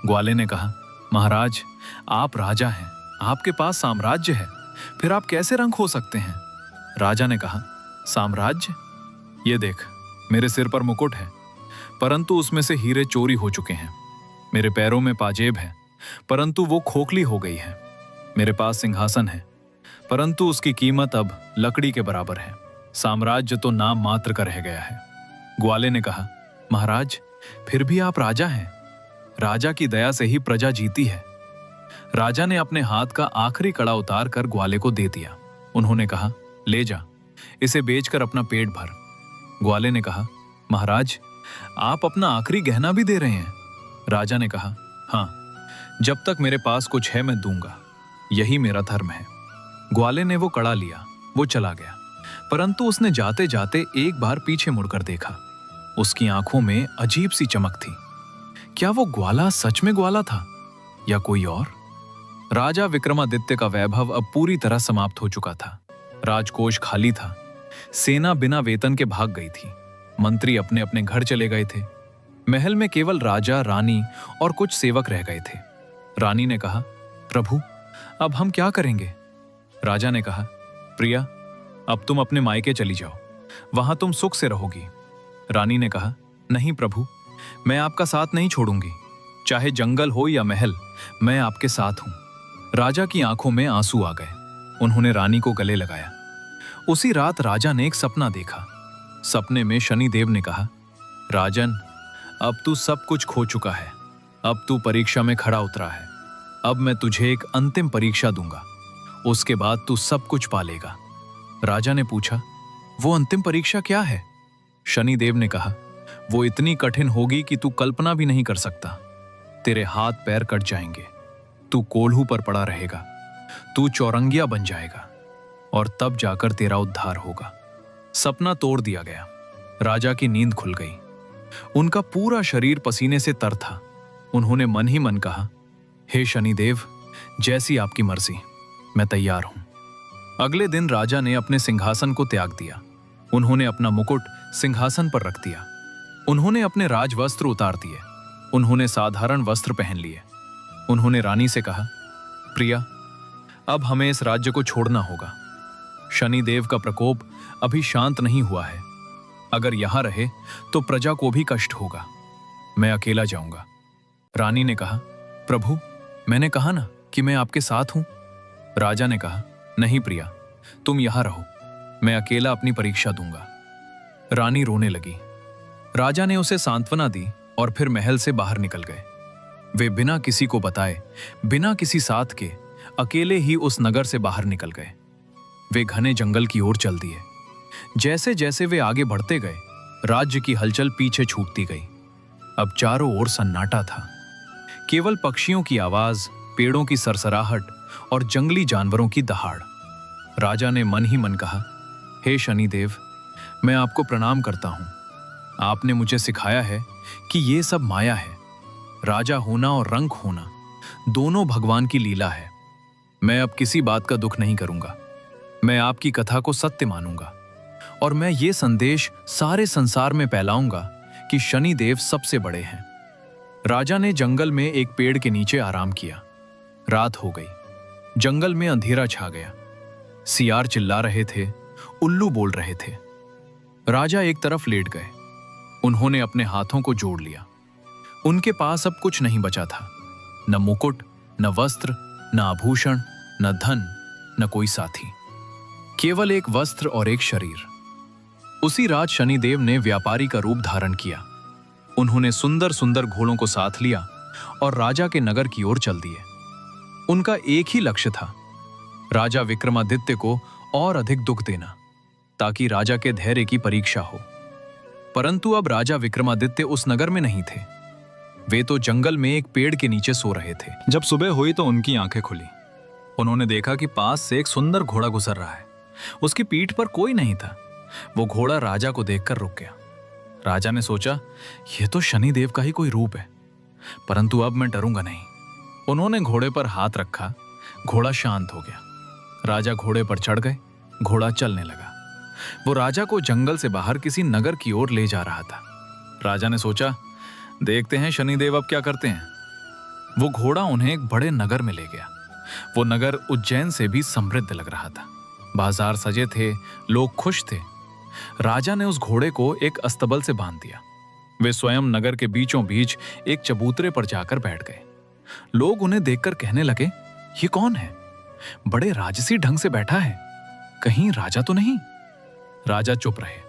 ग्वाले ने कहा, महाराज, आप राजा हैं, आपके पास साम्राज्य है, फिर आप कैसे रंक हो सकते हैं? राजा ने कहा, साम्राज्य? ये देख, मेरे सिर पर मुकुट है, परंतु उसमें से हीरे चोरी हो चुके हैं। मेरे पैरों में पाजेब है, परंतु वो खोखली हो गई है। मेरे पास सिंहासन है, परंतु उसकी कीमत अब लकड़ी के बराबर है। साम्राज्य तो नाम मात्र का रह गया है। ग्वाले ने कहा, महाराज, फिर भी आप राजा हैं, राजा की दया से ही प्रजा जीती है। राजा ने अपने हाथ का आखिरी कड़ा उतार कर ग्वाले को दे दिया। उन्होंने कहा, ले जा, इसे बेचकर अपना पेट भर। ग्वाले ने कहा, महाराज, आप अपना आखिरी गहना भी दे रहे हैं? राजा ने कहा, हाँ, जब तक मेरे पास कुछ है मैं दूंगा, यही मेरा धर्म है। ग्वाले ने वो कड़ा लिया, वो चला गया, परंतु उसने जाते जाते एक बार पीछे मुड़कर देखा। उसकी आंखों में अजीब सी चमक थी। क्या वो ग्वाला सच में ग्वाला था या कोई और? राजा विक्रमादित्य का वैभव अब पूरी तरह समाप्त हो चुका था। राजकोष खाली था, सेना बिना वेतन के भाग गई थी, मंत्री अपने अपने घर चले गए थे। महल में केवल राजा, रानी और कुछ सेवक रह गए थे। रानी ने कहा, प्रभु, अब हम क्या करेंगे? राजा ने कहा, प्रिया, अब तुम अपने मायके चली जाओ, वहां तुम सुख से रहोगी। रानी ने कहा, नहीं प्रभु, मैं आपका साथ नहीं छोड़ूंगी, चाहे जंगल हो या महल, मैं आपके साथ हूं। राजा की आंखों में आंसू आ गए। उन्होंने रानी को गले लगाया। उसी रात राजा ने एक सपना देखा। सपने में शनिदेव ने कहा, राजन, अब तू सब कुछ खो चुका है, अब तू परीक्षा में खड़ा उतरा है, अब मैं तुझे एक अंतिम परीक्षा दूंगा, उसके बाद तू सब कुछ पा लेगा। राजा ने पूछा, वो अंतिम परीक्षा क्या है? शनिदेव ने कहा, वो इतनी कठिन होगी कि तू कल्पना भी नहीं कर सकता। तेरे हाथ पैर कट जाएंगे, तू कोल्हू पर पड़ा रहेगा, तू चौरंगिया बन जाएगा, और तब जाकर तेरा उद्धार होगा। सपना तोड़ दिया गया। राजा की नींद खुल गई। उनका पूरा शरीर पसीने से तर था। उन्होंने मन ही मन कहा, हे शनिदेव, जैसी आपकी मर्जी, मैं तैयार हूं। अगले दिन राजा ने अपने सिंहासन को त्याग दिया। उन्होंने अपना मुकुट सिंहासन पर रख दिया। उन्होंने अपने राजवस्त्र उतार दिए। उन्होंने साधारण वस्त्र पहन लिए। उन्होंने रानी से कहा, प्रिया, अब हमें इस राज्य को छोड़ना होगा। शनिदेव का प्रकोप अभी शांत नहीं हुआ है। अगर यहां रहे तो प्रजा को भी कष्ट होगा। मैं अकेला जाऊंगा। रानी ने कहा, प्रभु, मैंने कहा ना कि मैं आपके साथ हूं। राजा ने कहा, नहीं प्रिया, तुम यहां रहो, मैं अकेला अपनी परीक्षा दूंगा। रानी रोने लगी। राजा ने उसे सांत्वना दी और फिर महल से बाहर निकल गए। वे बिना किसी को बताए, बिना किसी साथ के, अकेले ही उस नगर से बाहर निकल गए। वे घने जंगल की ओर चल दिए। जैसे जैसे वे आगे बढ़ते गए, राज्य की हलचल पीछे छूटती गई। अब चारों ओर सन्नाटा था। केवल पक्षियों की आवाज, पेड़ों की सरसराहट और जंगली जानवरों की दहाड़। राजा ने मन ही मन कहा, हे शनिदेव, मैं आपको प्रणाम करता हूं। आपने मुझे सिखाया है कि ये सब माया है। राजा होना और रंक होना दोनों भगवान की लीला है। मैं अब किसी बात का दुख नहीं करूंगा। मैं आपकी कथा को सत्य मानूंगा और मैं ये संदेश सारे संसार में फैलाऊंगा कि शनिदेव सबसे बड़े हैं। राजा ने जंगल में एक पेड़ के नीचे आराम किया। रात हो गई। जंगल में अंधेरा छा गया। सियार चिल्ला रहे थे, उल्लू बोल रहे थे। राजा एक तरफ लेट गए। उन्होंने अपने हाथों को जोड़ लिया। उनके पास अब कुछ नहीं बचा था, न मुकुट, न वस्त्र, न आभूषण, न धन, न कोई साथी, केवल एक वस्त्र और एक शरीर। उसी रात शनिदेव ने व्यापारी का रूप धारण किया। उन्होंने सुंदर सुंदर घोड़ों को साथ लिया और राजा के नगर की ओर चल दिए। उनका एक ही लक्ष्य था, राजा विक्रमादित्य को और अधिक दुख देना, ताकि राजा के धैर्य की परीक्षा हो। परंतु अब राजा विक्रमादित्य उस नगर में नहीं थे। वे तो जंगल में एक पेड़ के नीचे सो रहे थे। जब सुबह हुई तो उनकी आंखें खुली। उन्होंने देखा कि पास से एक सुंदर घोड़ा गुजर रहा है। उसकी पीठ पर कोई नहीं था। वो घोड़ा राजा को देखकर रुक गया। राजा ने सोचा, यह तो शनिदेव का ही कोई रूप है, परंतु अब मैं डरूंगा नहीं। उन्होंने घोड़े पर हाथ रखा। घोड़ा शांत हो गया। राजा घोड़े पर चढ़ गए घोड़ा चलने लगा। वो राजा को जंगल से बाहर किसी नगर की ओर ले जा रहा था। राजा ने सोचा, देखते हैं शनिदेव अब क्या करते हैं। वो घोड़ा उन्हें एक बड़े नगर में ले गया। वो नगर उज्जैन से भी समृद्ध लग रहा था। बाजार सजे थे, लोग खुश थे। राजा ने उस घोड़े को एक अस्तबल से बांध दिया। वे स्वयं नगर के बीचों बीच एक चबूतरे पर जाकर बैठ गए। लोग उन्हें देखकर कहने लगे, ये कौन है? बड़े राजसी ढंग से बैठा है, कहीं राजा तो नहीं? राजा चुप रहे।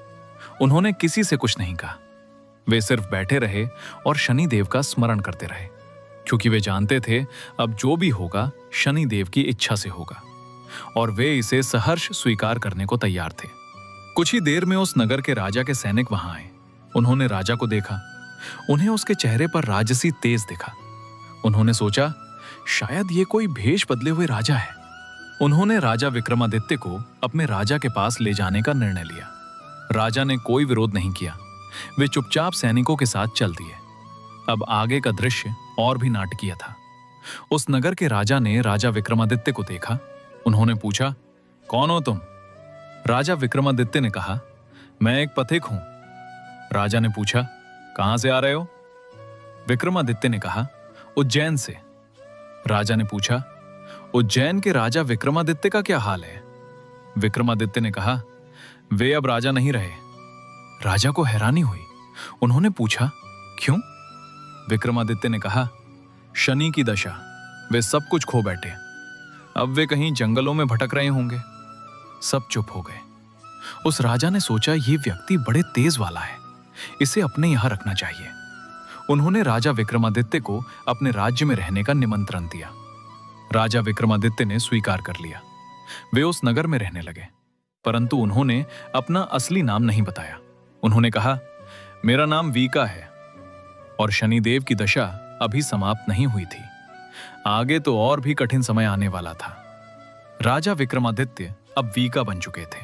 उन्होंने किसी से कुछ नहीं कहा। वे सिर्फ बैठे रहे और शनिदेव का स्मरण करते रहे, क्योंकि वे जानते थे अब जो भी होगा शनिदेव की इच्छा से होगा और वे इसे सहर्ष स्वीकार करने को तैयार थे। कुछ ही देर में उस नगर के राजा के सैनिक वहां आए। उन्होंने राजा को देखा। उन्हें उसके चेहरे पर राजसी तेज दिखा। उन्होंने सोचा, शायद ये कोई भेष बदले हुए राजा है। उन्होंने राजा विक्रमादित्य को अपने राजा के पास ले जाने का निर्णय लिया। राजा ने कोई विरोध नहीं किया। वे चुपचाप सैनिकों के साथ चल दिए। अब आगे का दृश्य और भी नाटकीय था। उस नगर के राजा ने राजा विक्रमादित्य को देखा। उन्होंने पूछा, कौन हो तुम? राजा विक्रमादित्य ने कहा, मैं एक पथिक हूं। राजा ने पूछा, कहां से आ रहे हो? विक्रमादित्य ने कहा, उज्जैन से। राजा ने पूछा, उज्जैन के राजा विक्रमादित्य का क्या हाल है? विक्रमादित्य ने कहा, वे अब राजा नहीं रहे। राजा को हैरानी हुई। उन्होंने पूछा, क्यों? विक्रमादित्य ने कहा, शनि की दशा, वे सब कुछ खो बैठे। अब वे कहीं जंगलों में भटक रहे होंगे। सब चुप हो गए। उस राजा ने सोचा, ये व्यक्ति बड़े तेज वाला है, इसे अपने यहां रखना चाहिए। उन्होंने राजा विक्रमादित्य को अपने राज्य में रहने का निमंत्रण दिया। राजा विक्रमादित्य ने स्वीकार कर लिया। वे उस नगर में रहने लगे, परंतु उन्होंने अपना असली नाम नहीं बताया। उन्होंने कहा, मेरा नाम वीका है और शनिदेव की दशा अभी समाप्त नहीं हुई थी। आगे तो और भी कठिन समय आने वाला था। राजा विक्रमादित्य अब वीका बन चुके थे।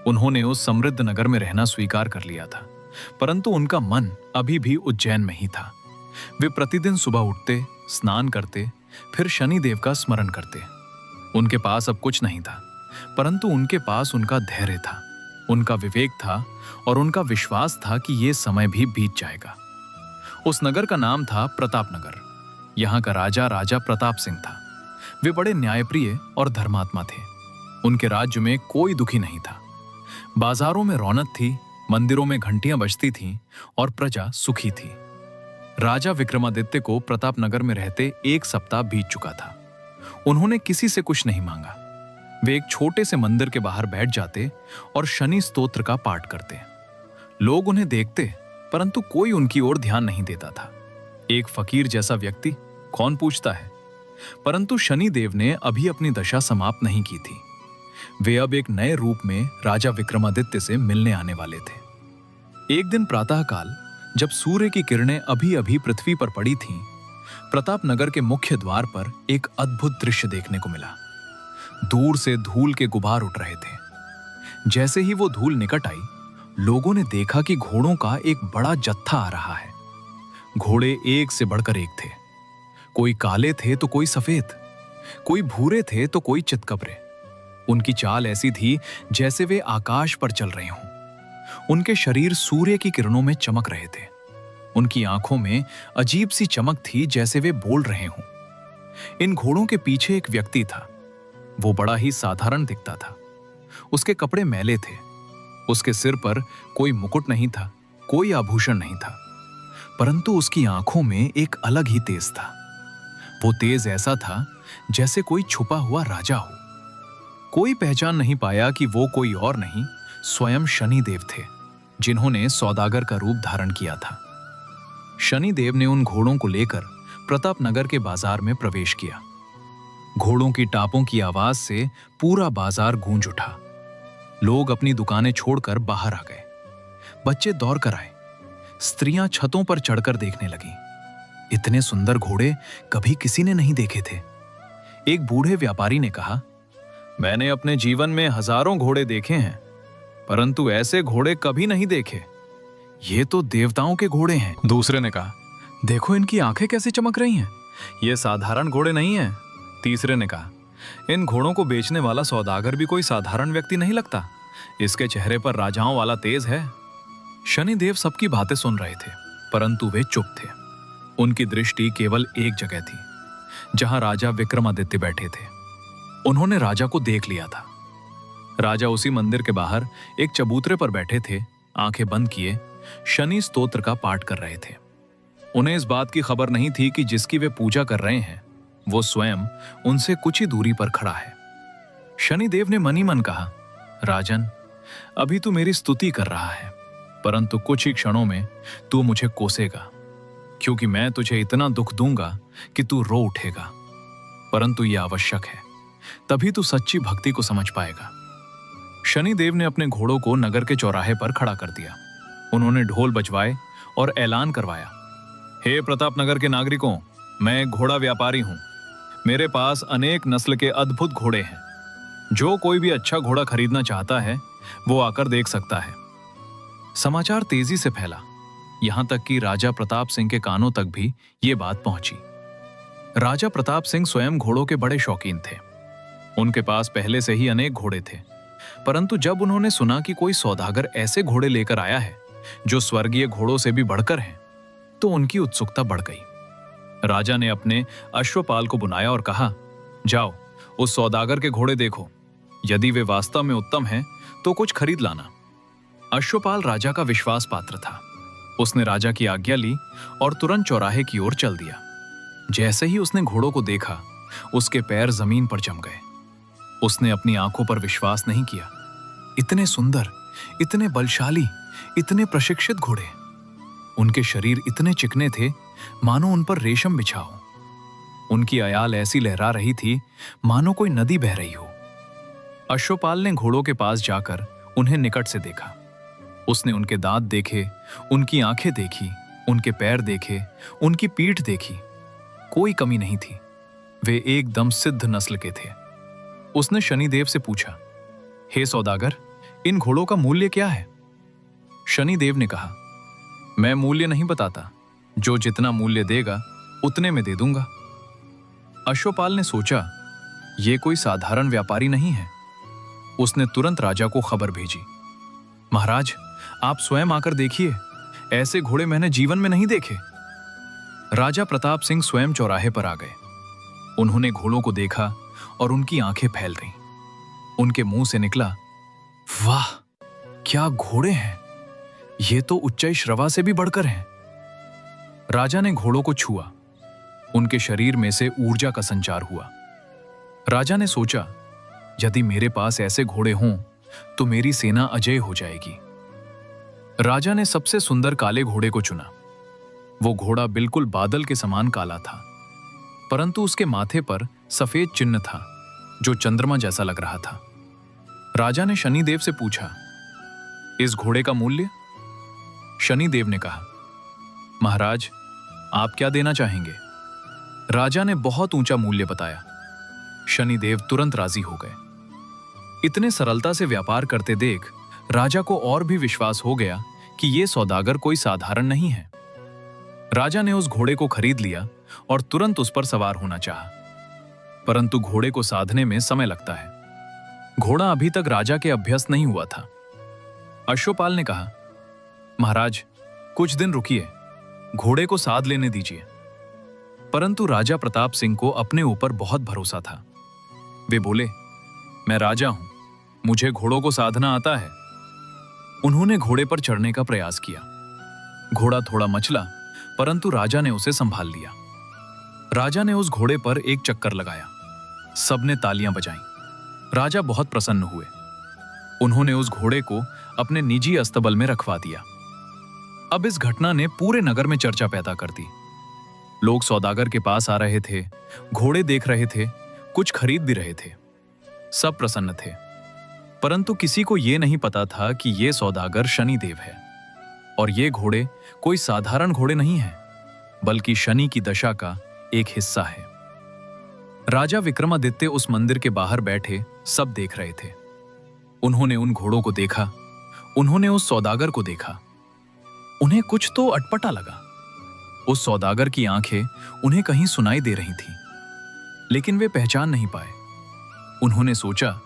उन्होंने उस समृद्ध नगर में रहना स्वीकार कर लिया था, परंतु उनका मन अभी भी उज्जैन में ही था। वे प्रतिदिन सुबह उठते, स्नान करते, फिर शनिदेव का स्मरण करते। उनके पास अब कुछ नहीं था, परंतु उनके पास उनका धैर्य था, उनका विवेक था और उनका विश्वास था कि यह समय भी बीत जाएगा। उस नगर का नाम था प्रताप नगर। यहां का राजा राजा प्रताप सिंह था। वे बड़े न्यायप्रिय और धर्मात्मा थे। उनके राज्य में कोई दुखी नहीं था। बाजारों में रौनक थी, मंदिरों में घंटियां बजती थीं और प्रजा सुखी थी। राजा विक्रमादित्य को प्रताप नगर में रहते 1 सप्ताह बीत चुका था। उन्होंने किसी से कुछ नहीं मांगा। वे एक छोटे से मंदिर के बाहर बैठ जाते और शनि स्तोत्र का पाठ करते। लोग उन्हें देखते, परंतु कोई उनकी ओर ध्यान नहीं देता था। एक फकीर जैसा व्यक्ति, कौन पूछता है? परंतु शनिदेव ने अभी अपनी दशा समाप्त नहीं की थी। वे अब एक नए रूप में राजा विक्रमादित्य से मिलने आने वाले थे। एक दिन प्रातःकाल, जब सूर्य की किरणें अभी अभी पृथ्वी पर पड़ी थीं, प्रताप नगर के मुख्य द्वार पर एक अद्भुत दृश्य देखने को मिला। दूर से धूल के गुबार उठ रहे थे। जैसे ही वो धूल निकट आई, लोगों ने देखा कि घोड़ों का एक बड़ा जत्था आ रहा है। घोड़े एक से बढ़कर एक थे। कोई काले थे तो कोई सफेद, कोई भूरे थे तो कोई चितकबरे। उनकी चाल ऐसी थी जैसे वे आकाश पर चल रहे हों। उनके शरीर सूर्य की किरणों में चमक रहे थे। उनकी आंखों में अजीब सी चमक थी, जैसे वे बोल रहे हों। इन घोड़ों के पीछे एक व्यक्ति था। वो बड़ा ही साधारण दिखता था। उसके कपड़े मैले थे। उसके सिर पर कोई मुकुट नहीं था, कोई आभूषण नहीं था, परंतु उसकी आंखों में एक अलग ही तेज था। वो तेज ऐसा था जैसे कोई छुपा हुआ राजा हो। कोई पहचान नहीं पाया कि वो कोई और नहीं, स्वयं शनिदेव थे, जिन्होंने सौदागर का रूप धारण किया था। शनिदेव ने उन घोड़ों को लेकर प्रताप नगर के बाजार में प्रवेश किया। घोड़ों की टापों की आवाज से पूरा बाजार गूंज उठा। लोग अपनी दुकानें छोड़कर बाहर आ गए। बच्चे दौड़ कर आए। स्त्रियां छतों पर चढ़कर देखने लगीं। इतने सुंदर घोड़े कभी किसी ने नहीं देखे थे। एक बूढ़े व्यापारी ने कहा, मैंने अपने जीवन में हजारों घोड़े देखे हैं, परंतु ऐसे घोड़े कभी नहीं देखे। ये तो देवताओं के घोड़े हैं। दूसरे ने कहा, देखो इनकी आंखें कैसी चमक रही हैं, ये साधारण घोड़े नहीं हैं। तीसरे ने कहा, इन घोड़ों को बेचने वाला सौदागर भी कोई साधारण व्यक्ति नहीं लगता। इसके चेहरे पर राजाओं वाला तेज है। शनिदेव सबकी बातें सुन रहे थे, परंतु वे चुप थे। उनकी दृष्टि केवल एक जगह थी, जहां राजा विक्रमादित्य बैठे थे। उन्होंने राजा को देख लिया था। राजा उसी मंदिर के बाहर एक चबूतरे पर बैठे थे, आंखें बंद किए शनि स्तोत्र का पाठ कर रहे थे। उन्हें इस बात की खबर नहीं थी कि जिसकी वे पूजा कर रहे हैं वो स्वयं उनसे कुछ ही दूरी पर खड़ा है। शनिदेव ने मन ही मन कहा, राजन, अभी तू मेरी स्तुति कर रहा है, परंतु कुछ ही क्षणों में तू मुझे कोसेगा, क्योंकि मैं तुझे इतना दुख दूंगा कि तू रो उठेगा। परंतु यह आवश्यक है, तभी तू सच्ची भक्ति को समझ पाएगा। शनिदेव ने अपने घोड़ों को नगर के चौराहे पर खड़ा कर दिया। उन्होंने ढोल बजवाए और ऐलान करवाया, हे प्रतापनगर के नागरिकों, मैं एक घोड़ा व्यापारी हूं। मेरे पास अनेक नस्ल के अद्भुत घोड़े हैं। जो कोई भी अच्छा घोड़ा खरीदना चाहता है वो आकर देख सकता है। समाचार तेजी से फैला, यहां तक कि राजा प्रताप सिंह के कानों तक भी ये बात पहुंची। राजा प्रताप सिंह स्वयं घोड़ों के बड़े शौकीन थे। उनके पास पहले से ही अनेक घोड़े थे, परंतु जब उन्होंने सुना कि कोई सौदागर ऐसे घोड़े लेकर आया है जो स्वर्गीय घोड़ों से भी बढ़कर हैं, तो उनकी उत्सुकता बढ़ गई। राजा ने अपने अश्वपाल को बुलाया और कहा, जाओ उस सौदागर के घोड़े देखो, यदि वे वास्तव में उत्तम हैं तो कुछ खरीद लाना। अश्वपाल राजा का विश्वास पात्र था। उसने राजा की आज्ञा ली और तुरंत चौराहे की ओर चल दिया। जैसे ही उसने घोड़ों को देखा, उसके पैर जमीन पर जम गए। उसने अपनी आंखों पर विश्वास नहीं किया। इतने सुंदर, इतने बलशाली, इतने प्रशिक्षित घोड़े। उनके शरीर इतने चिकने थे मानो उन पर रेशम बिछा हो। उनकी अयाल ऐसी लहरा रही थी मानो कोई नदी बह रही हो। अश्वपाल ने घोड़ों के पास जाकर उन्हें निकट से देखा। उसने उनके दांत देखे, उनकी आंखें देखी, उनके पैर देखे, उनकी पीठ देखी। कोई कमी नहीं थी। वे एकदम सिद्ध नस्ल के थे। उसने शनिदेव से पूछा, हे सौदागर, इन घोड़ों का मूल्य क्या है? शनिदेव ने कहा, मैं मूल्य नहीं बताता, जो जितना मूल्य देगा उतने में दे दूंगा। अश्वपाल ने सोचा, यह कोई साधारण व्यापारी नहीं है। उसने तुरंत राजा को खबर भेजी, महाराज, आप स्वयं आकर देखिए, ऐसे घोड़े मैंने जीवन में नहीं देखे। राजा प्रताप सिंह स्वयं चौराहे पर आ गए। उन्होंने घोड़ों को देखा और उनकी आंखें फैल गईं। उनके मुंह से निकला, वाह, क्या घोड़े हैं! ये तो उच्चई श्रवा से भी बढ़कर हैं। राजा ने घोड़ों को छुआ। उनके शरीर में से ऊर्जा का संचार हुआ। राजा ने सोचा, यदि मेरे पास ऐसे घोड़े हों तो मेरी सेना अजेय हो जाएगी। राजा ने सबसे सुंदर काले घोड़े को चुना। वो घोड़ा बिल्कुल बादल के समान काला था, परंतु उसके माथे पर सफेद चिन्ह था जो चंद्रमा जैसा लग रहा था। राजा ने शनिदेव से पूछा, इस घोड़े का मूल्य? शनिदेव ने कहा, महाराज, आप क्या देना चाहेंगे? राजा ने बहुत ऊंचा मूल्य बताया। शनिदेव तुरंत राजी हो गए। इतने सरलता से व्यापार करते देख राजा को और भी विश्वास हो गया कि यह सौदागर कोई साधारण नहीं है। राजा ने उस घोड़े को खरीद लिया और तुरंत उस पर सवार होना चाहा, परंतु घोड़े को साधने में समय लगता है। घोड़ा अभी तक राजा के अभ्यस्त नहीं हुआ था। अश्वपाल ने कहा, महाराज, कुछ दिन रुकिए, घोड़े को साध लेने दीजिए। परंतु राजा प्रताप सिंह को अपने ऊपर बहुत भरोसा था। वे बोले, मैं राजा हूं, मुझे घोड़ों को साधना आता है। उन्होंने घोड़े पर चढ़ने का प्रयास किया। घोड़ा थोड़ा मचला, परंतु राजा ने उसे संभाल लिया। राजा ने उस घोड़े पर एक चक्कर लगाया। सबने तालियां बजाईं। राजा बहुत प्रसन्न हुए। उन्होंने उस घोड़े को अपने निजी अस्तबल में रखवा दिया। अब इस घटना ने पूरे नगर में चर्चा पैदा कर दी। लोग सौदागर के पास आ रहे थे, घोड़े देख रहे थे, कुछ खरीद भी रहे थे। सब प्रसन्न थे, परंतु किसी को यह नहीं पता था कि यह सौदागर शनिदेव है और ये घोड़े कोई साधारण घोड़े नहीं हैं, बल्कि शनि की दशा का एक हिस्सा है। राजा विक्रमादित्य उस मंदिर के बाहर बैठे सब देख रहे थे। उन्होंने उन घोड़ों को देखा, उन्होंने उस सौदागर को देखा। उन्हें कुछ तो अटपटा लगा। उस सौदागर की आंखें उन्हें कहीं सुनाई दे रही थीं, लेकिन वे पहचान नहीं पाए। उन्होंने सोचा,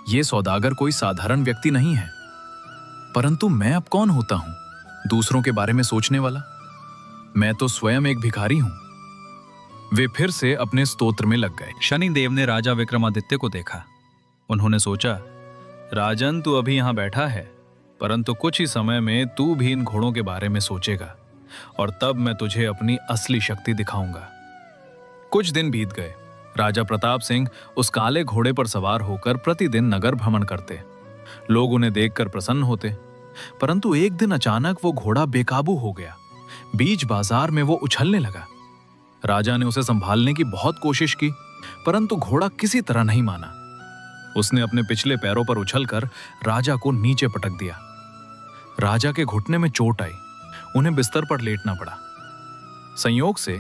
यह सौदागर कोई साधारण व्यक्ति नहीं है, परंतु मैं अब कौन होता हूं दूसरों के बारे में सोचने वाला? मैं तो स्वयं एक भिखारी हूं। वे फिर से अपने स्तोत्र में लग गए। शनिदेव ने राजा विक्रमादित्य को देखा। उन्होंने सोचा, राजन, तू अभी यहां बैठा है, परंतु कुछ ही समय में तू भी इन घोड़ों के बारे में सोचेगा और तब मैं तुझे अपनी असली शक्ति दिखाऊंगा। कुछ दिन बीत गए। राजा प्रताप सिंह उस काले घोड़े पर सवार होकर प्रतिदिन नगर भ्रमण करते। लोग उन्हें देखकर प्रसन्न होते, परंतु एक दिन अचानक वो घोड़ा बेकाबू हो गया। बीच बाजार में वो उछलने लगा। राजा ने उसे संभालने की बहुत कोशिश की, परंतु घोड़ा किसी तरह नहीं माना। उसने अपने पिछले पैरों पर उछलकर राजा को नीचे पटक दिया। राजा के घुटने में चोट आई, उन्हें बिस्तर पर लेटना पड़ा। संयोग से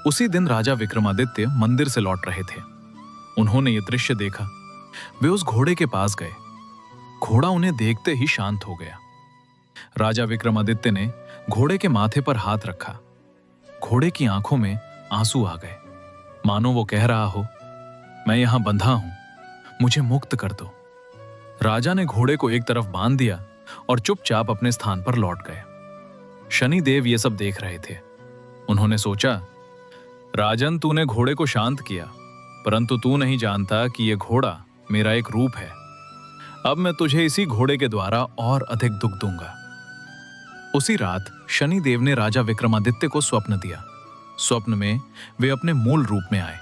उसी दिन राजा विक्रमादित्य मंदिर से लौट रहे थे। उन्होंने ये दृश्य देखा। वे उस घोड़े के पास गए। घोड़ा उन्हें देखते ही शांत हो गया। राजा विक्रमादित्य ने घोड़े के माथे पर हाथ रखा। घोड़े की आंखों में आंसू आ गए, मानो वो कह रहा हो, मैं यहां बंधा हूं, मुझे मुक्त कर दो। राजा ने घोड़े को एक तरफ बांध दिया और चुपचाप अपने स्थान पर लौट गए। शनिदेव ये सब देख रहे थे। उन्होंने सोचा, राजन, तूने घोड़े को शांत किया, परंतु तू नहीं जानता कि यह घोड़ा मेरा एक रूप है। अब मैं तुझे इसी घोड़े के द्वारा और अधिक दुख दूंगा। उसी रात शनिदेव ने राजा विक्रमादित्य को स्वप्न दिया। स्वप्न में वे अपने मूल रूप में आए।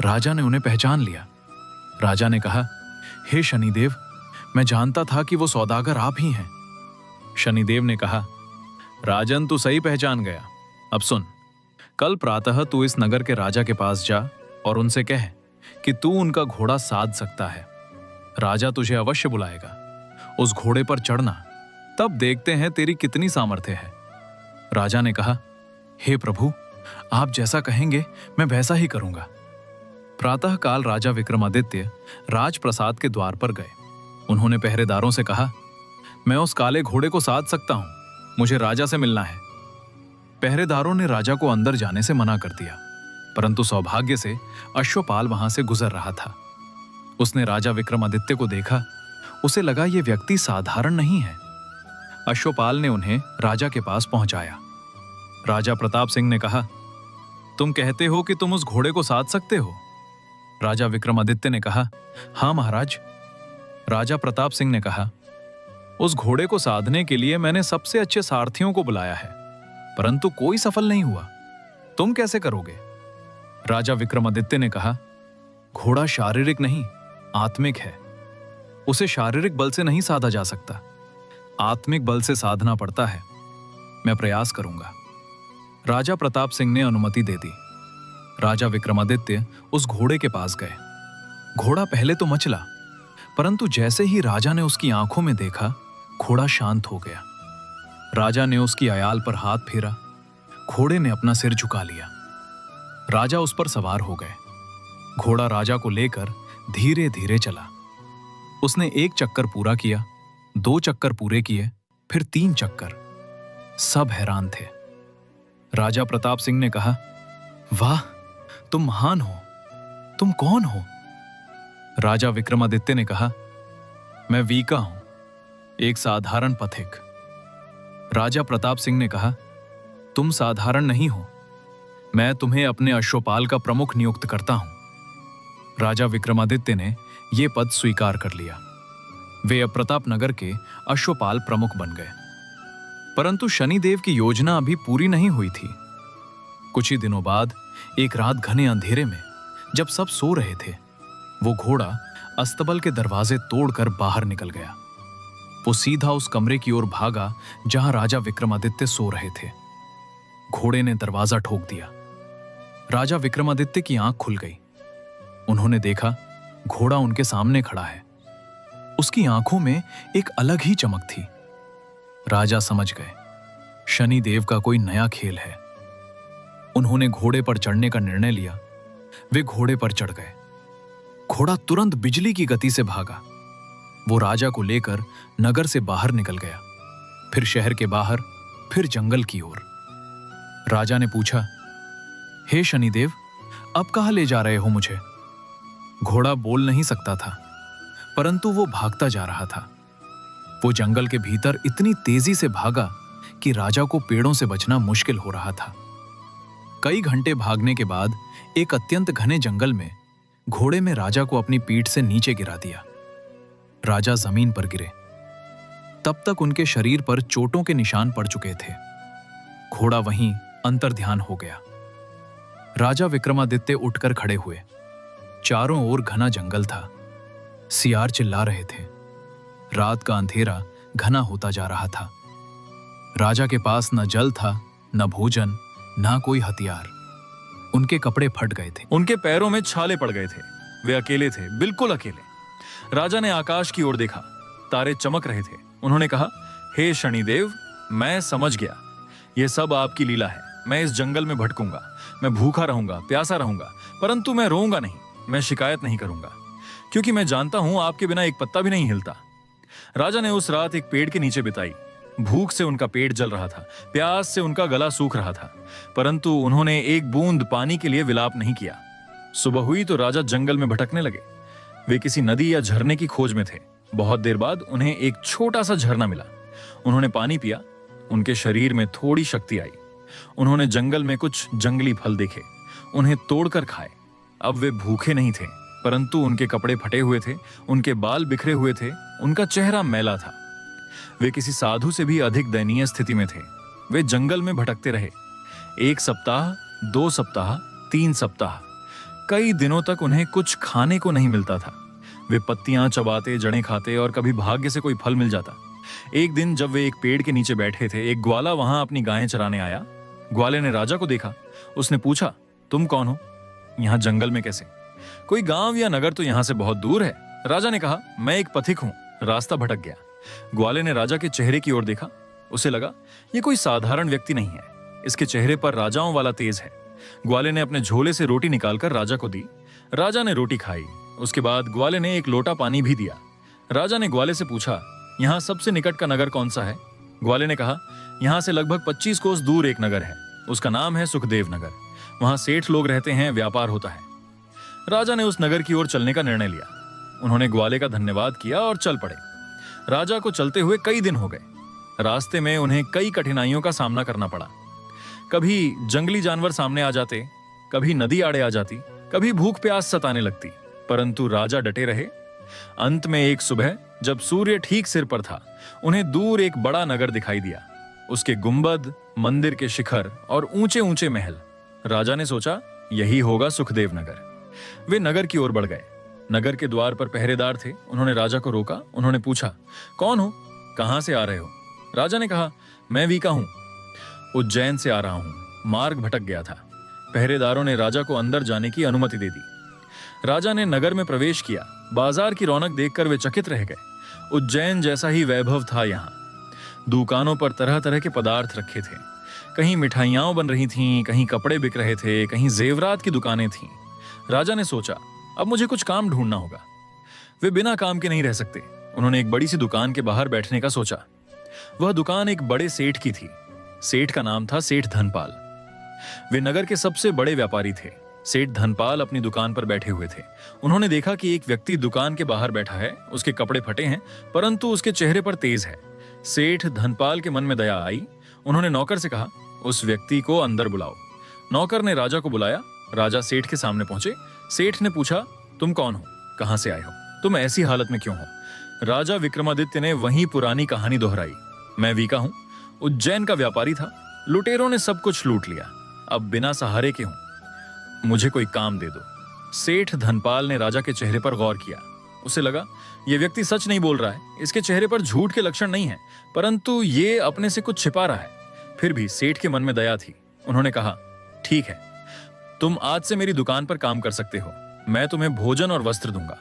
राजा ने उन्हें पहचान लिया। राजा ने कहा, हे शनिदेव, मैं जानता था कि वो सौदागर आप ही हैं। शनिदेव ने कहा, राजन, तू सही पहचान गया। अब सुन, कल प्रातः तू इस नगर के राजा के पास जा और उनसे कह कि तू उनका घोड़ा साध सकता है। राजा तुझे अवश्य बुलाएगा। उस घोड़े पर चढ़ना, तब देखते हैं तेरी कितनी सामर्थ्य है। राजा ने कहा, हे प्रभु, आप जैसा कहेंगे मैं वैसा ही करूंगा। प्रातःकाल राजा विक्रमादित्य राजप्रसाद के द्वार पर गए। उन्होंने पहरेदारों से कहा, मैं उस काले घोड़े को साध सकता हूं, मुझे राजा से मिलना है। पहरेदारों ने राजा को अंदर जाने से मना कर दिया, परंतु सौभाग्य से अश्वपाल वहां से गुजर रहा था। उसने राजा विक्रमादित्य को देखा। उसे लगा ये व्यक्ति साधारण नहीं है। अश्वपाल ने उन्हें राजा के पास पहुंचाया। राजा प्रताप सिंह ने कहा, तुम कहते हो कि तुम उस घोड़े को साध सकते हो? राजा विक्रमादित्य ने कहा, हां महाराज। राजा प्रताप सिंह ने कहा, उस घोड़े को साधने के लिए मैंने सबसे अच्छे सारथियों को बुलाया है, परंतु कोई सफल नहीं हुआ। तुम कैसे करोगे? राजा विक्रमादित्य ने कहा, घोड़ा शारीरिक नहीं, आत्मिक है। उसे शारीरिक बल से नहीं साधा जा सकता, आत्मिक बल से साधना पड़ता है। मैं प्रयास करूंगा। राजा प्रताप सिंह ने अनुमति दे दी। राजा विक्रमादित्य उस घोड़े के पास गए। घोड़ा पहले तो मचला, परंतु जैसे ही राजा ने उसकी आंखों में देखा, घोड़ा शांत हो गया। राजा ने उसकी अयाल पर हाथ फेरा। घोड़े ने अपना सिर झुका लिया। राजा उस पर सवार हो गए। घोड़ा राजा को लेकर धीरे धीरे चला। उसने 1 चक्कर पूरा किया, 2 चक्कर पूरे किए, फिर 3 चक्कर। सब हैरान थे। राजा प्रताप सिंह ने कहा, वाह, तुम महान हो। तुम कौन हो? राजा विक्रमादित्य ने कहा, मैं वीका हूं, एक साधारण पथिक। राजा प्रताप सिंह ने कहा, तुम साधारण नहीं हो, मैं तुम्हें अपने अश्वपाल का प्रमुख नियुक्त करता हूं। राजा विक्रमादित्य ने यह पद स्वीकार कर लिया। वे अब प्रतापनगर के अश्वपाल प्रमुख बन गए। परंतु शनिदेव की योजना अभी पूरी नहीं हुई थी। कुछ ही दिनों बाद एक रात घने अंधेरे में जब सब सो रहे थे, वो घोड़ा अस्तबल के दरवाजे तोड़कर बाहर निकल गया। वो सीधा उस कमरे की ओर भागा जहां राजा विक्रमादित्य सो रहे थे। घोड़े ने दरवाजा ठोक दिया। राजा विक्रमादित्य की आंख खुल गई। उन्होंने देखा घोड़ा उनके सामने खड़ा है। उसकी आंखों में एक अलग ही चमक थी। राजा समझ गए, शनिदेव का कोई नया खेल है। उन्होंने घोड़े पर चढ़ने का निर्णय लिया। वे घोड़े पर चढ़ गए। घोड़ा तुरंत बिजली की गति से भागा। वो राजा को लेकर नगर से बाहर निकल गया, फिर शहर के बाहर, फिर जंगल की ओर। राजा ने पूछा, हे शनिदेव, अब कहां ले जा रहे हो मुझे? घोड़ा बोल नहीं सकता था, परंतु वो भागता जा रहा था। वो जंगल के भीतर इतनी तेजी से भागा कि राजा को पेड़ों से बचना मुश्किल हो रहा था। कई घंटे भागने के बाद एक अत्यंत घने जंगल में घोड़े में राजा को अपनी पीठ से नीचे गिरा दिया। राजा जमीन पर गिरे। तब तक उनके शरीर पर चोटों के निशान पड़ चुके थे। घोड़ा वहीं अंतर्ध्यान हो गया। राजा विक्रमादित्य उठकर खड़े हुए। चारों ओर घना जंगल था। सियार चिल्ला रहे थे। रात का अंधेरा घना होता जा रहा था। राजा के पास न जल था, न भोजन, न कोई हथियार। उनके कपड़े फट गए थे। उनके पैरों में छाले पड़ गए थे। वे अकेले थे, बिल्कुल अकेले। राजा ने आकाश की ओर देखा। तारे चमक रहे थे। उन्होंने कहा, हे शनिदेव, मैं समझ गया, यह सब आपकी लीला है। मैं इस जंगल में भटकूंगा, मैं भूखा रहूंगा, प्यासा रहूंगा, परंतु मैं रोऊंगा नहीं, मैं शिकायत नहीं करूंगा, क्योंकि मैं जानता हूं आपके बिना एक पत्ता भी नहीं हिलता। राजा ने उस रात एक पेड़ के नीचे बिताई। भूख से उनका पेट जल रहा था, प्यास से उनका गला सूख रहा था, परंतु उन्होंने एक बूंद पानी के लिए विलाप नहीं किया। सुबह हुई तो राजा जंगल में भटकने लगे। वे किसी नदी या झरने की खोज में थे। बहुत देर बाद उन्हें एक छोटा सा झरना मिला। उन्होंने पानी पिया। उनके शरीर में थोड़ी शक्ति आई। उन्होंने जंगल में कुछ जंगली फल देखे, उन्हें तोड़कर खाए। अब वे भूखे नहीं थे, परंतु उनके कपड़े फटे हुए थे, उनके बाल बिखरे हुए थे, उनका चेहरा मैला था। वे किसी साधु से भी अधिक दयनीय स्थिति में थे। वे जंगल में भटकते रहे। 1 सप्ताह, 2 सप्ताह, 3 सप्ताह, कई दिनों तक उन्हें कुछ खाने को नहीं मिलता था। वे पत्तियां चबाते, जड़ें खाते और कभी भाग्य से कोई फल मिल जाता। एक दिन जब वे एक पेड़ के नीचे बैठे थे, एक ग्वाला वहां अपनी गायें चराने आया। ग्वाले ने राजा को देखा। उसने पूछा, तुम कौन हो? यहां जंगल में कैसे? कोई गांव या नगर तो यहां से बहुत दूर है। राजा ने कहा, मैं एक पथिक हूं, रास्ता भटक गया। ग्वाले ने राजा के चेहरे की ओर देखा। उसे लगा ये कोई साधारण व्यक्ति नहीं है, इसके चेहरे पर राजाओं वाला तेज है। ग्वाले ने अपने झोले से रोटी निकालकर राजा को दी। राजा ने रोटी खाई। उसके बाद ग्वाले ने एक लोटा पानी भी दिया। राजा ने ग्वाले से पूछा, यहाँ सबसे निकट का नगर कौन सा है? ग्वाले ने कहा, यहाँ से लगभग 25 कोस दूर एक नगर है, उसका नाम है सुखदेव नगर। वहां सेठ लोग रहते हैं, व्यापार होता है। राजा ने उस नगर की ओर चलने का निर्णय लिया। उन्होंने ग्वाले का धन्यवाद किया और चल पड़े। राजा को चलते हुए कई दिन हो गए। रास्ते में उन्हें कई कठिनाइयों का सामना करना पड़ा। कभी जंगली जानवर सामने आ जाते, कभी नदी आड़े आ जाती, कभी भूख प्यास सताने लगती, परंतु राजा डटे रहे। अंत में एक सुबह जब सूर्य ठीक सिर पर था, उन्हें दूर एक बड़ा नगर दिखाई दिया। उसके गुंबद, मंदिर के शिखर और ऊंचे ऊंचे महल। राजा ने सोचा, यही होगा सुखदेव नगर। वे नगर की ओर बढ़ गए। नगर के द्वार पर पहरेदार थे। उन्होंने राजा को रोका। उन्होंने पूछा, कौन हो? कहां से आ रहे हो? राजा ने कहा, मैं वीका हूं, उज्जैन से आ रहा हूं, मार्ग भटक गया था। पहरेदारों ने राजा को अंदर जाने की अनुमति दे दी। राजा ने नगर में प्रवेश किया। बाजार की रौनक देखकर वे चकित रह गए। उज्जैन जैसा ही वैभव था यहाँ। दुकानों पर तरह तरह के पदार्थ रखे थे। कहीं मिठाइयां बन रही थीं, कहीं कपड़े बिक रहे थे, कहीं जेवरात की दुकानें थीं। राजा ने सोचा, अब मुझे कुछ काम ढूंढना होगा। वे बिना काम के नहीं रह सकते। उन्होंने एक बड़ी सी दुकान के बाहर बैठने का सोचा। वह दुकान एक बड़े सेठ की थी। सेठ का नाम था सेठ धनपाल। वे नगर के सबसे बड़े व्यापारी थे। सेठ धनपाल अपनी दुकान पर बैठे हुए थे। उन्होंने देखा कि एक व्यक्ति दुकान के बाहर बैठा है। उसके कपड़े फटे हैं, परंतु उसके चेहरे पर तेज है। सेठ धनपाल के मन में दया आई। उन्होंने नौकर से कहा, उस व्यक्ति को अंदर बुलाओ। नौकर ने राजा को बुलाया। राजा सेठ के सामने पहुंचे। सेठ ने पूछा, तुम कौन हो? कहां से आए हो? तुम ऐसी हालत में क्यों हो? राजा विक्रमादित्य ने वही पुरानी कहानी दोहराई। मैं वीका हूं, उज्जैन का व्यापारी था, लुटेरों ने सब कुछ लूट लिया, अब बिना सहारे के हूं, मुझे कोई काम दे दो। सेठ धनपाल ने राजा के चेहरे पर गौर किया। उसे लगा, यह व्यक्ति सच नहीं बोल रहा है, इसके चेहरे पर झूठ के लक्षण नहीं है, परंतु ये अपने से कुछ छिपा रहा है। फिर भी सेठ के मन में दया थी। उन्होंने कहा, ठीक है, तुम आज से मेरी दुकान पर काम कर सकते हो, मैं तुम्हें भोजन और वस्त्र दूंगा।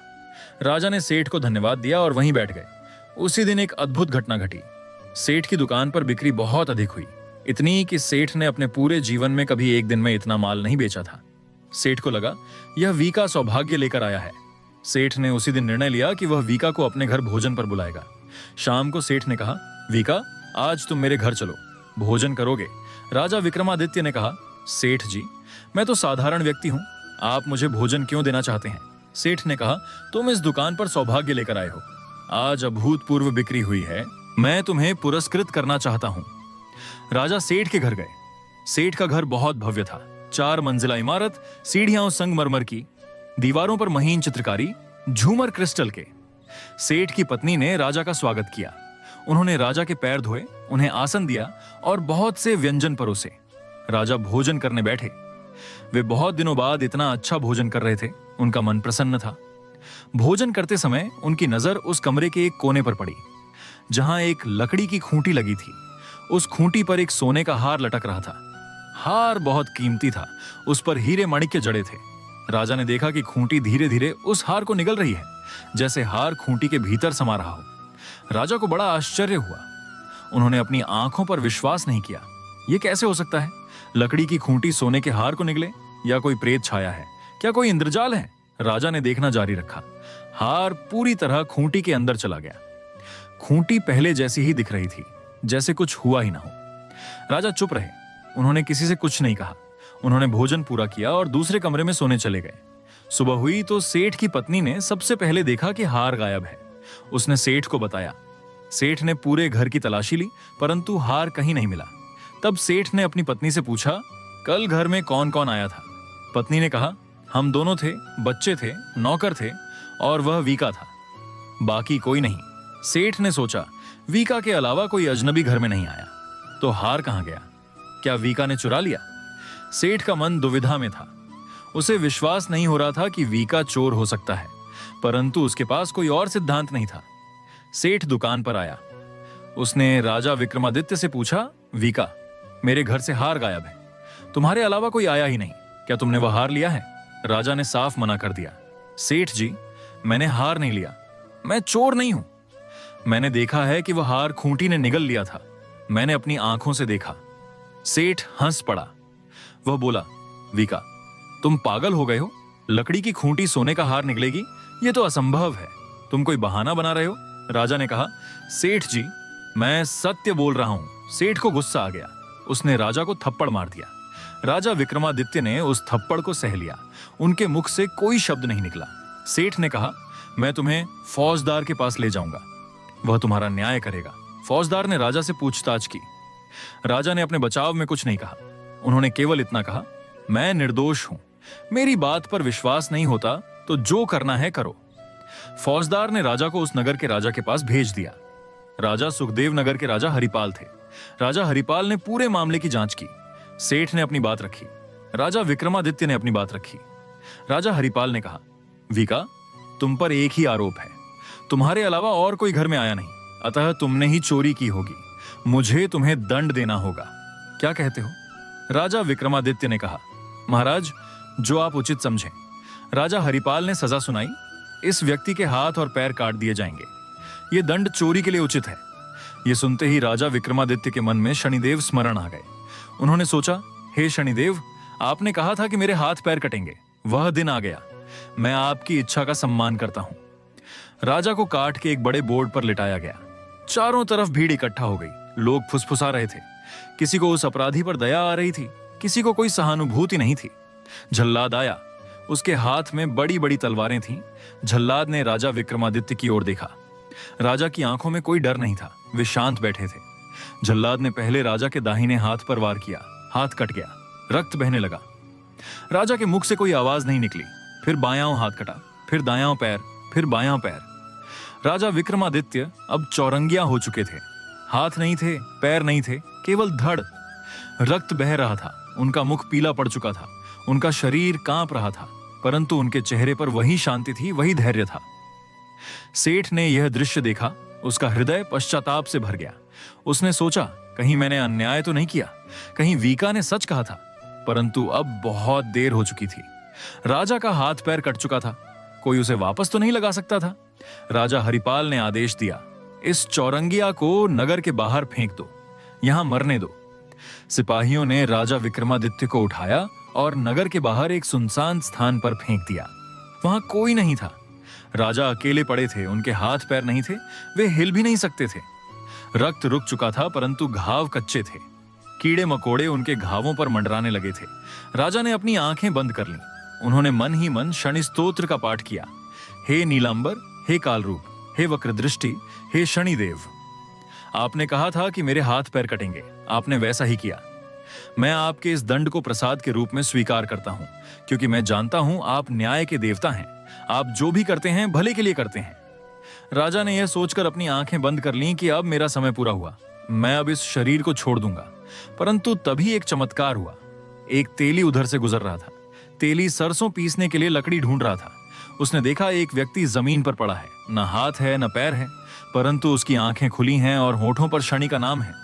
राजा ने सेठ को धन्यवाद दिया और वहीं बैठ गए। उसी दिन एक अद्भुत घटना घटी। सेठ की दुकान पर बिक्री बहुत अधिक हुई, इतनी कि सेठ ने अपने पूरे जीवन में कभी एक दिन में इतना माल नहीं बेचा था। सेठ को लगा यह वीका सौभाग्य लेकर आया है। सेठ ने उसी दिन निर्णय लिया कि वह वीका को अपने घर भोजन पर बुलाएगा। शाम को सेठ ने कहा, वीका, आज तुम मेरे घर चलो, भोजन करोगे? राजा विक्रमादित्य ने कहा, सेठ जी, मैं तो साधारण व्यक्ति हूं, आप मुझे भोजन क्यों देना चाहते हैं? सेठ ने कहा, तुम इस दुकान पर सौभाग्य लेकर आए हो। आज अभूतपूर्व बिक्री हुई है, मैं तुम्हें पुरस्कृत करना चाहता हूं। राजा सेठ के घर गए। सेठ का घर बहुत भव्य था। 4 मंजिला इमारत, सीढ़ियां संगमरमर की, दीवारों पर महीन चित्रकारी, झूमर क्रिस्टल के। सेठ की पत्नी ने राजा का स्वागत किया। उन्होंने राजा के पैर धोए, उन्हें आसन दिया और बहुत से व्यंजन परोसे। राजा भोजन करने बैठे। वे बहुत दिनों बाद इतना अच्छा भोजन कर रहे थे। उनका मन प्रसन्न था। भोजन करते समय उनकी नजर उस कमरे के एक कोने पर पड़ी जहां एक लकड़ी की खूंटी लगी थी। उस खूंटी पर एक सोने का हार लटक रहा था। हार बहुत कीमती था, उस पर हीरे माणिक्य जड़े थे। राजा ने देखा कि खूंटी धीरे धीरे उस हार को निगल रही है, जैसे हार खूंटी के भीतर समा रहा हो। राजा को बड़ा आश्चर्य हुआ। उन्होंने अपनी आंखों पर विश्वास नहीं किया। यह कैसे हो सकता है? लकड़ी की खूंटी सोने के हार को निगले? या कोई प्रेत छाया है? क्या कोई इंद्रजाल है? राजा ने देखना जारी रखा। हार पूरी तरह खूंटी के अंदर चला गया। खूंटी पहले जैसी ही दिख रही थी, जैसे कुछ हुआ ही ना हो। राजा चुप रहे। उन्होंने किसी से कुछ नहीं कहा। उन्होंने भोजन पूरा किया और दूसरे कमरे में सोने चले गए। सुबह हुई तो सेठ की पत्नी ने सबसे पहले देखा कि हार गायब है। उसने सेठ को बताया। सेठ ने पूरे घर की तलाशी ली, परंतु हार कहीं नहीं मिला। तब सेठ ने अपनी पत्नी से पूछा, कल घर में कौन कौन आया था? पत्नी ने कहा, हम दोनों थे, बच्चे थे, नौकर थे और वह वीका था, बाकी कोई नहीं। सेठ ने सोचा, वीका के अलावा कोई अजनबी घर में नहीं आया, तो हार कहां गया? क्या वीका ने चुरा लिया? सेठ का मन दुविधा में था। उसे विश्वास नहीं हो रहा था कि वीका चोर हो सकता है, परंतु उसके पास कोई और सिद्धांत नहीं था। सेठ दुकान पर आया। उसने राजा विक्रमादित्य से पूछा, वीका, मेरे घर से हार गायब है, तुम्हारे अलावा कोई आया ही नहीं, क्या तुमने वह हार लिया है? राजा ने साफ मना कर दिया, सेठ जी, मैंने हार नहीं लिया, मैं चोर नहीं हूं। मैंने देखा है कि वह हार खूंटी ने निगल लिया था, मैंने अपनी आंखों से देखा। सेठ हंस पड़ा। वह बोला, वीका, तुम पागल हो गए हो? लकड़ी की खूंटी सोने का हार निकलेगी? यह तो असंभव है, तुम कोई बहाना बना रहे हो। राजा ने कहा, सेठ जी, मैं सत्य बोल रहा हूं। सेठ को गुस्सा आ गया। उसने राजा को थप्पड़ मार दिया। राजा विक्रमादित्य ने उस थप्पड़ को सह लिया। उनके मुख से कोई शब्द नहीं निकला। सेठ ने कहा, मैं तुम्हें फौजदार के पास ले जाऊंगा, वह तुम्हारा न्याय करेगा। फौजदार ने राजा से पूछताछ की। राजा ने अपने बचाव में कुछ नहीं कहा। उन्होंने केवल इतना कहा, मैं निर्दोष हूं, मेरी बात पर विश्वास नहीं होता तो जो करना है करो। फौजदार ने राजा को उस नगर के राजा के पास भेज दिया। राजा सुखदेव नगर के राजा हरिपाल थे। राजा हरिपाल ने पूरे मामले की जांच की। सेठ ने अपनी बात रखी, राजा विक्रमादित्य ने अपनी बात रखी। राजा हरिपाल ने कहा, वीका, तुम पर एक ही आरोप है, तुम्हारे अलावा और कोई घर में आया नहीं, अतः तुमने ही चोरी की होगी, मुझे तुम्हें दंड देना होगा। क्या कहते हो? राजा विक्रमादित्य ने कहा, महाराज, जो आप उचित समझें। राजा हरिपाल ने सजा सुनाई, इस व्यक्ति के हाथ और पैर काट दिए जाएंगे, यह दंड चोरी के लिए उचित है। यह सुनते ही राजा विक्रमादित्य के मन में शनिदेव स्मरण आ गए। उन्होंने सोचा, हे शनिदेव, आपने कहा था कि मेरे हाथ पैर कटेंगे, वह दिन आ गया, मैं आपकी इच्छा का सम्मान करता हूं। राजा को काट के एक बड़े बोर्ड पर लिटाया गया। चारों तरफ भीड़ इकट्ठा हो गई। लोग फुसफुसा रहे थे। किसी को उस अपराधी पर दया आ रही थी, किसी को कोई सहानुभूति नहीं थी। जल्लाद आया, उसके हाथ में बड़ी बड़ी तलवारें थीं। जल्लाद ने राजा विक्रमादित्य की ओर देखा। राजा की आंखों में कोई डर नहीं था, वे शांत बैठे थे। जल्लाद ने पहले राजा के दाहिने हाथ पर वार किया, हाथ कट गया, रक्त बहने लगा। राजा के मुख से कोई आवाज नहीं निकली। फिर बायां हाथ कटा, फिर दायां पैर, फिर बायां पैर। राजा विक्रमादित्य अब चौरंगिया हो चुके थे। हाथ नहीं थे, पैर नहीं थे, केवल धड़। रक्त बह रहा था, उनका मुख पीला पड़ चुका था, उनका शरीर कांप रहा था, परंतु उनके चेहरे पर वही शांति थी, वही धैर्य था। सेठ ने यह दृश्य देखा, उसका हृदय पश्चाताप से भर गया। उसने सोचा, कहीं मैंने अन्याय तो नहीं किया, कहीं वीका ने सच कहा था। परंतु अब बहुत देर हो चुकी थी। राजा का हाथ पैर कट चुका था, कोई उसे वापस तो नहीं लगा सकता था। राजा हरिपाल ने आदेश दिया, इस चौरंगिया को नगर के बाहर फेंक दो, यहां मरने दो। सिपाहियों ने राजा विक्रमादित्य को उठाया और नगर के बाहर एक सुनसान स्थान पर फेंक दिया। वहां कोई नहीं था। राजा अकेले पड़े थे, उनके हाथ पैर नहीं थे, वे हिल भी नहीं सकते थे। रक्त रुक चुका था, परंतु घाव कच्चे थे। कीड़े मकोड़े उनके घावों पर मंडराने लगे थे। राजा ने अपनी आंखें बंद कर लीं। उन्होंने मन ही मन शनि स्तोत्र का पाठ किया। हे नीलांबर, हे कालरूप, हे वक्रदृष्टि, हे शनिदेव, आपने कहा था कि मेरे हाथ पैर कटेंगे, आपने वैसा ही किया। मैं आपके इस दंड को प्रसाद के रूप में स्वीकार करता हूं, क्योंकि मैं जानता हूं आप न्याय के देवता हैं। आप जो भी करते हैं भले के लिए करते हैं। राजा ने यह सोचकर अपनी आंखें बंद कर लीं कि अब मेरा समय पूरा हुआ, मैं अब इस शरीर को छोड़ दूंगा। परंतु तभी एक चमत्कार हुआ। एक तेली उधर से गुजर रहा था। तेली सरसों पीसने के लिए लकड़ी ढूंढ रहा था। उसने देखा एक व्यक्ति जमीन पर पड़ा है, न हाथ है न पैर है, परंतु उसकी आंखें खुली हैं और होठों पर शनि का नाम है।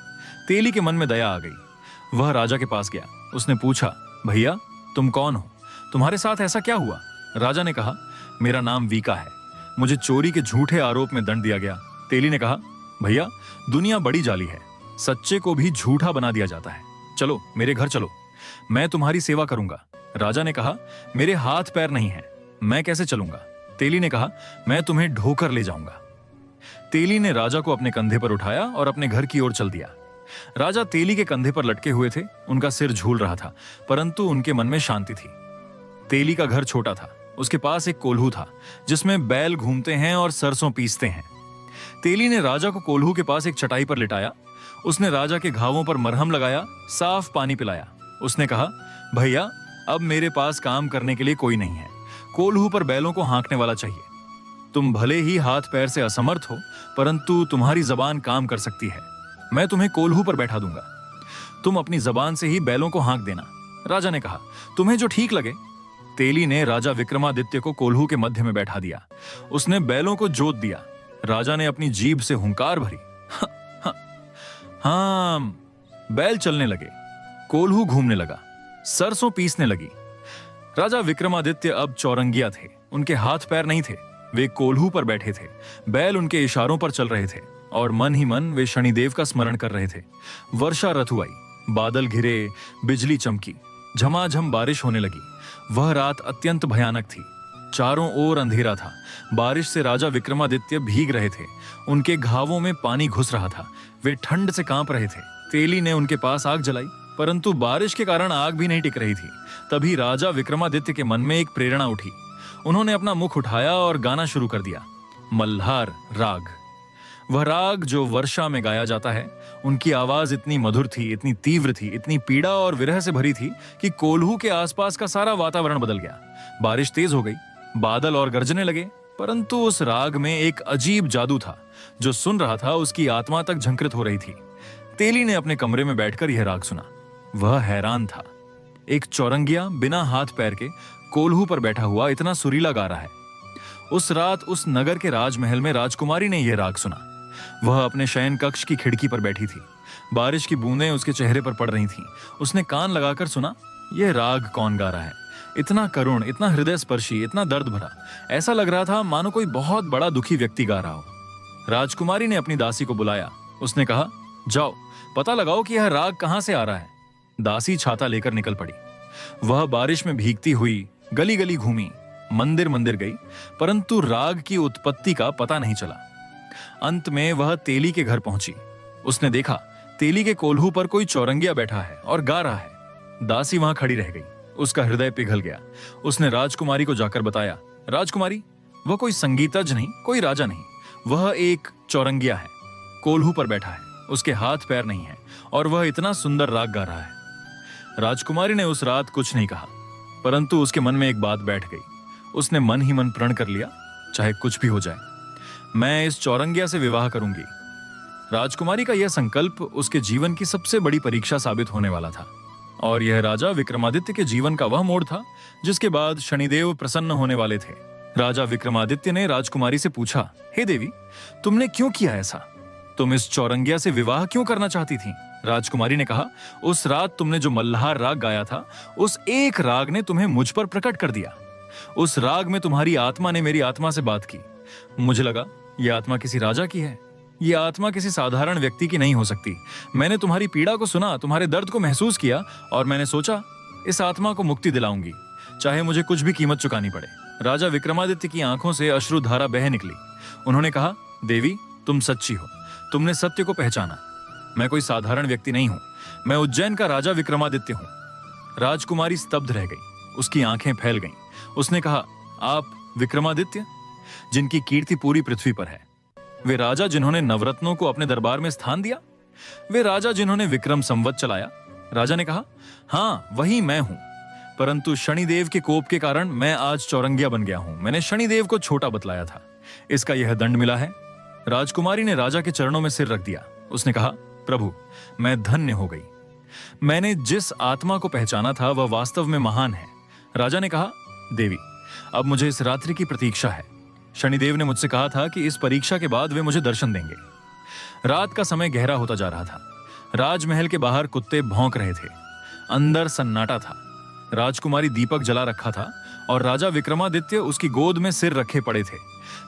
तेली के मन में दया आ गई। वह राजा के पास गया। उसने पूछा, भैया तुम कौन हो, तुम्हारे साथ ऐसा क्या हुआ? राजा ने कहा, मेरा नाम वीका है, मुझे चोरी के झूठे आरोप में दंड दिया गया। तेली ने कहा, भैया दुनिया बड़ी जाली है, सच्चे को भी झूठा बना दिया जाता है। चलो मेरे घर चलो, मैं तुम्हारी सेवा करूंगा। राजा ने कहा, मेरे हाथ पैर नहीं हैं, मैं कैसे चलूंगा? तेली ने कहा, मैं तुम्हें ढोकर ले जाऊंगा। तेली ने राजा को अपने कंधे पर उठाया और अपने घर की ओर चल दिया। राजा तेली के कंधे पर लटके हुए थे, उनका सिर झूल रहा था, परंतु उनके मन में शांति थी। तेली का घर छोटा था, उसके पास एक कोल्हू था जिसमें बैल घूमते हैं और सरसों पीसते हैं। तेली ने राजा को कोल्हू के पास एक चटाई पर लिटाया। उसने राजा के घावों पर मरहम लगाया, साफ पानी पिलाया। उसने कहा, भैया अब मेरे पास काम करने के लिए कोई नहीं है, कोल्हू पर बैलों को हाँकने वाला चाहिए। तुम भले ही हाथ पैर से असमर्थ हो, परंतु तुम्हारी जबान काम कर सकती है। मैं तुम्हें कोल्हू पर बैठा दूंगा, तुम अपनी जबान से ही बैलों को हाँक देना। राजा ने कहा, तुम्हें जो ठीक लगे। तेली ने राजा विक्रमादित्य को कोल्हू के मध्य में बैठा दिया। उसने बैलों को जोत दिया। राजा ने अपनी जीभ से हुंकार भरी। हाँ, बैल चलने लगे, कोल्हू घूमने लगा, सरसों पीसने लगी। राजा विक्रमादित्य अब चौरंगिया थे, उनके हाथ पैर नहीं थे, वे कोल्हू पर बैठे थे। बैल उनके इशारों पर चल रहे थे और मन ही मन वे शनिदेव का स्मरण कर रहे थे। वर्षा ऋतु आई, बादल घिरे, बिजली चमकी, झमाझम बारिश होने लगी। वह रात अत्यंत भयानक थी, चारों ओर अंधेरा था। बारिश से राजा विक्रमादित्य भीग रहे थे, उनके घावों में पानी घुस रहा था, वे ठंड से कांप रहे थे। तेली ने उनके पास आग जलाई, परंतु बारिश के कारण आग भी नहीं टिक रही थी। तभी राजा विक्रमादित्य के मन में एक प्रेरणा उठी। उन्होंने अपना मुख उठाया और गाना शुरू कर दिया, मल्हार राग। वह राग जो वर्षा में गाया जाता है। उनकी आवाज इतनी मधुर थी, इतनी तीव्र थी, इतनी पीड़ा और विरह से भरी थी कि कोल्हू के आसपास का सारा वातावरण बदल गया। बारिश तेज हो गई, बादल और गरजने लगे, परंतु उस राग में एक अजीब जादू था। जो सुन रहा था उसकी आत्मा तक झंकृत हो रही थी। तेली ने अपने कमरे में बैठकर यह राग सुना। वह हैरान था, एक चौरंगिया बिना हाथ पैर के कोल्हू पर बैठा हुआ इतना सुरीला गा रहा है। उस रात उस नगर के राजमहल में राजकुमारी ने यह राग सुना। वह अपने शयन कक्ष की खिड़की पर बैठी थी, बारिश की बूंदें उसके चेहरे पर पड़ रही थीं। उसने कान लगाकर सुना, यह राग कौन गा रहा है? इतना करुण, इतना हृदय स्पर्शी, इतना दर्द भरा। ऐसा लग रहा था मानो कोई बहुत बड़ा दुखी व्यक्ति गा रहा हो। राजकुमारी ने अपनी दासी को बुलाया। उसने कहा, जाओ पता लगाओ कि यह राग कहां से आ रहा है। दासी छाता लेकर निकल पड़ी। वह बारिश में भीगती हुई गली गली घूमी, मंदिर मंदिर गई, परंतु राग की उत्पत्ति का पता नहीं चला। अंत में वह तेली के घर पहुंची। उसने देखा तेली के कोल्हू पर कोई चौरंगिया बैठा है और गा रहा है। दासी वहां खड़ी रह गई, उसका हृदय पिघल गया। उसने राजकुमारी को जाकर बताया, राजकुमारी वह कोई संगीतज्ञ नहीं, कोई राजा नहीं, वह एक चौरंगिया है, कोल्हू पर बैठा है, उसके हाथ पैर नहीं है और वह इतना सुंदर राग गा रहा है। राजकुमारी ने उस रात कुछ नहीं कहा, परंतु उसके मन में एक बात बैठ गई। उसने मन ही मन प्रण कर लिया, चाहे कुछ भी हो जाए, मैं इस चौरंगिया से विवाह करूंगी। राजकुमारी का यह संकल्प उसके जीवन की सबसे बड़ी परीक्षा साबित होने वाला था। और यह राजा विक्रमादित्य के जीवन का वह मोड़ था जिसके बाद शनिदेव प्रसन्न होने वाले थे। राजा विक्रमादित्य ने राजकुमारी से पूछा, हे देवी, तुमने क्यों किया ऐसा? तुम इस चौरंगिया से विवाह क्यों करना चाहती थी? राजकुमारी ने कहा, उस रात तुमने जो मल्हार राग गाया था, उस एक राग ने तुम्हें मुझ पर प्रकट कर दिया। उस राग में तुम्हारी आत्मा ने मेरी आत्मा से बात की। मुझे लगा यह आत्मा किसी राजा की है, यह आत्मा किसी साधारण व्यक्ति की नहीं हो सकती। मैंने तुम्हारी पीड़ा को सुना, तुम्हारे दर्द को महसूस किया और मैंने सोचा इस आत्मा को मुक्ति दिलाऊंगी, चाहे मुझे कुछ भी कीमत चुकानी पड़े। राजा विक्रमादित्य की आंखों से अश्रुधारा बह निकली। उन्होंने कहा, देवी तुम सच्ची हो, तुमने सत्य को पहचाना। मैं कोई साधारण व्यक्ति नहीं हूं, मैं उज्जैन का राजा विक्रमादित्य हूं। राजकुमारी स्तब्ध रह गई, उसकी आंखें फैल गईं। उसने कहा, आप विक्रमादित्य, जिनकी कीर्ति पूरी पृथ्वी पर है, वे राजा जिन्होंने नवरत्नों को अपने दरबार में स्थान दिया, वे राजा जिन्होंने विक्रम संवत चलाया। राजा ने कहा, हाँ वही मैं हूं, परंतु शनिदेव के कोप के कारण मैं आज चौरंगिया बन गया हूं। मैंने शनिदेव को छोटा बतलाया था, इसका यह दंड मिला है। राजकुमारी ने राजा के चरणों में सिर रख दिया। उसने कहा, प्रभु मैं धन्य हो गई, मैंने जिस आत्मा को पहचाना था वह वास्तव में महान है। राजा ने कहा, देवी अब मुझे इस रात्रि की प्रतीक्षा है। शनिदेव ने मुझसे कहा था कि इस परीक्षा के बाद वे मुझे दर्शन देंगे। रात का समय गहरा होता जा रहा था। राजमहल के बाहर कुत्ते भौंक रहे थे, अंदर सन्नाटा था। राजकुमारी दीपक जला रखा था और राजा विक्रमादित्य उसकी गोद में सिर रखे पड़े थे।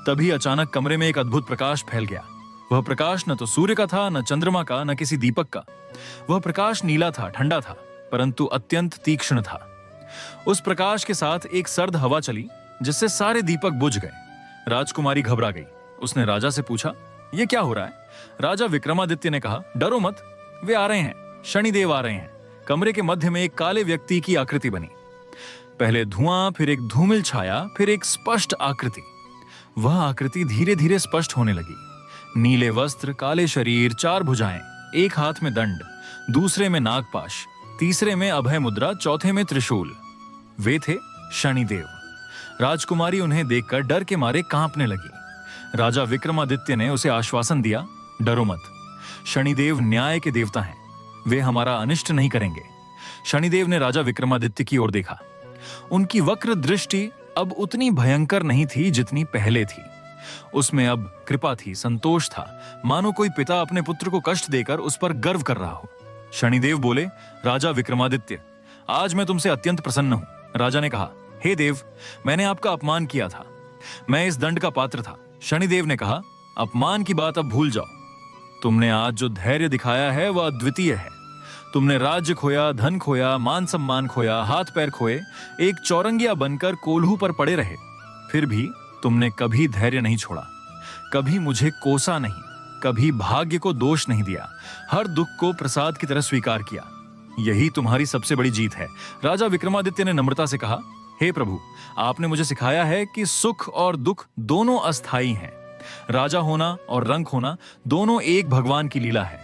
तभी अचानक कमरे में एक अद्भुत प्रकाश फैल गया। वह प्रकाश न तो सूर्य का था, न चंद्रमा का, न किसी दीपक का। वह प्रकाश नीला था, ठंडा था, परंतु अत्यंत तीक्ष्ण था। उस प्रकाश के साथ एक सर्द हवा चली, जिससे सारे दीपक बुझ गए। राजकुमारी घबरा गई। उसने राजा से पूछा, यह क्या हो रहा है? राजा विक्रमादित्य ने कहा, डरो मत, वे आ रहे हैं, शनिदेव आ रहे हैं। कमरे के मध्य में एक काले व्यक्ति की आकृति बनी। पहले धुआं, फिर एक धूमिल छाया, फिर एक स्पष्ट आकृति। वह आकृति धीरे धीरे स्पष्ट होने लगी। नीले वस्त्र, काले शरीर, 4 भुजाएं, एक हाथ में दंड, दूसरे में नागपाश, तीसरे में अभय मुद्रा, चौथे में त्रिशूल। वे थे शनिदेव। राजकुमारी उन्हें देखकर डर के मारे कांपने लगी। राजा विक्रमादित्य ने उसे आश्वासन दिया, डरो मत, शनिदेव न्याय के देवता हैं, वे हमारा अनिष्ट नहीं करेंगे। शनिदेव ने राजा विक्रमादित्य की ओर देखा। उनकी वक्र दृष्टि अब उतनी भयंकर नहीं थी जितनी पहले थी। उसमें अब कृपा थी, संतोष था, मानो कोई पिता अपने पुत्र को कष्ट देकर उस पर गर्व कर रहा हो। शनिदेव बोले, राजा विक्रमादित्य, आज मैं तुमसे अत्यंत प्रसन्न हूं। राजा ने कहा, हे देव, मैंने आपका अपमान किया था, मैं इस दंड का पात्र था। शनिदेव ने कहा, अपमान की बात अब भूल जाओ। तुमने आज जो धैर्य दिखाया है वह अद्वितीय है। तुमने राज्य खोया, धन खोया, मान सम्मान खोया, हाथ पैर खोए, एक चौरंगिया बनकर कोल्हू पर पड़े रहे, फिर भी तुमने कभी धैर्य नहीं छोड़ा, कभी मुझे कोसा नहीं, कभी भाग्य को दोष नहीं दिया, हर दुख को प्रसाद की तरह स्वीकार किया। यही तुम्हारी सबसे बड़ी जीत है। राजा विक्रमादित्य ने नम्रता से कहा, हे प्रभु, आपने मुझे सिखाया है कि सुख और दुख दोनों अस्थायी हैं। राजा होना और रंक होना दोनों एक भगवान की लीला है।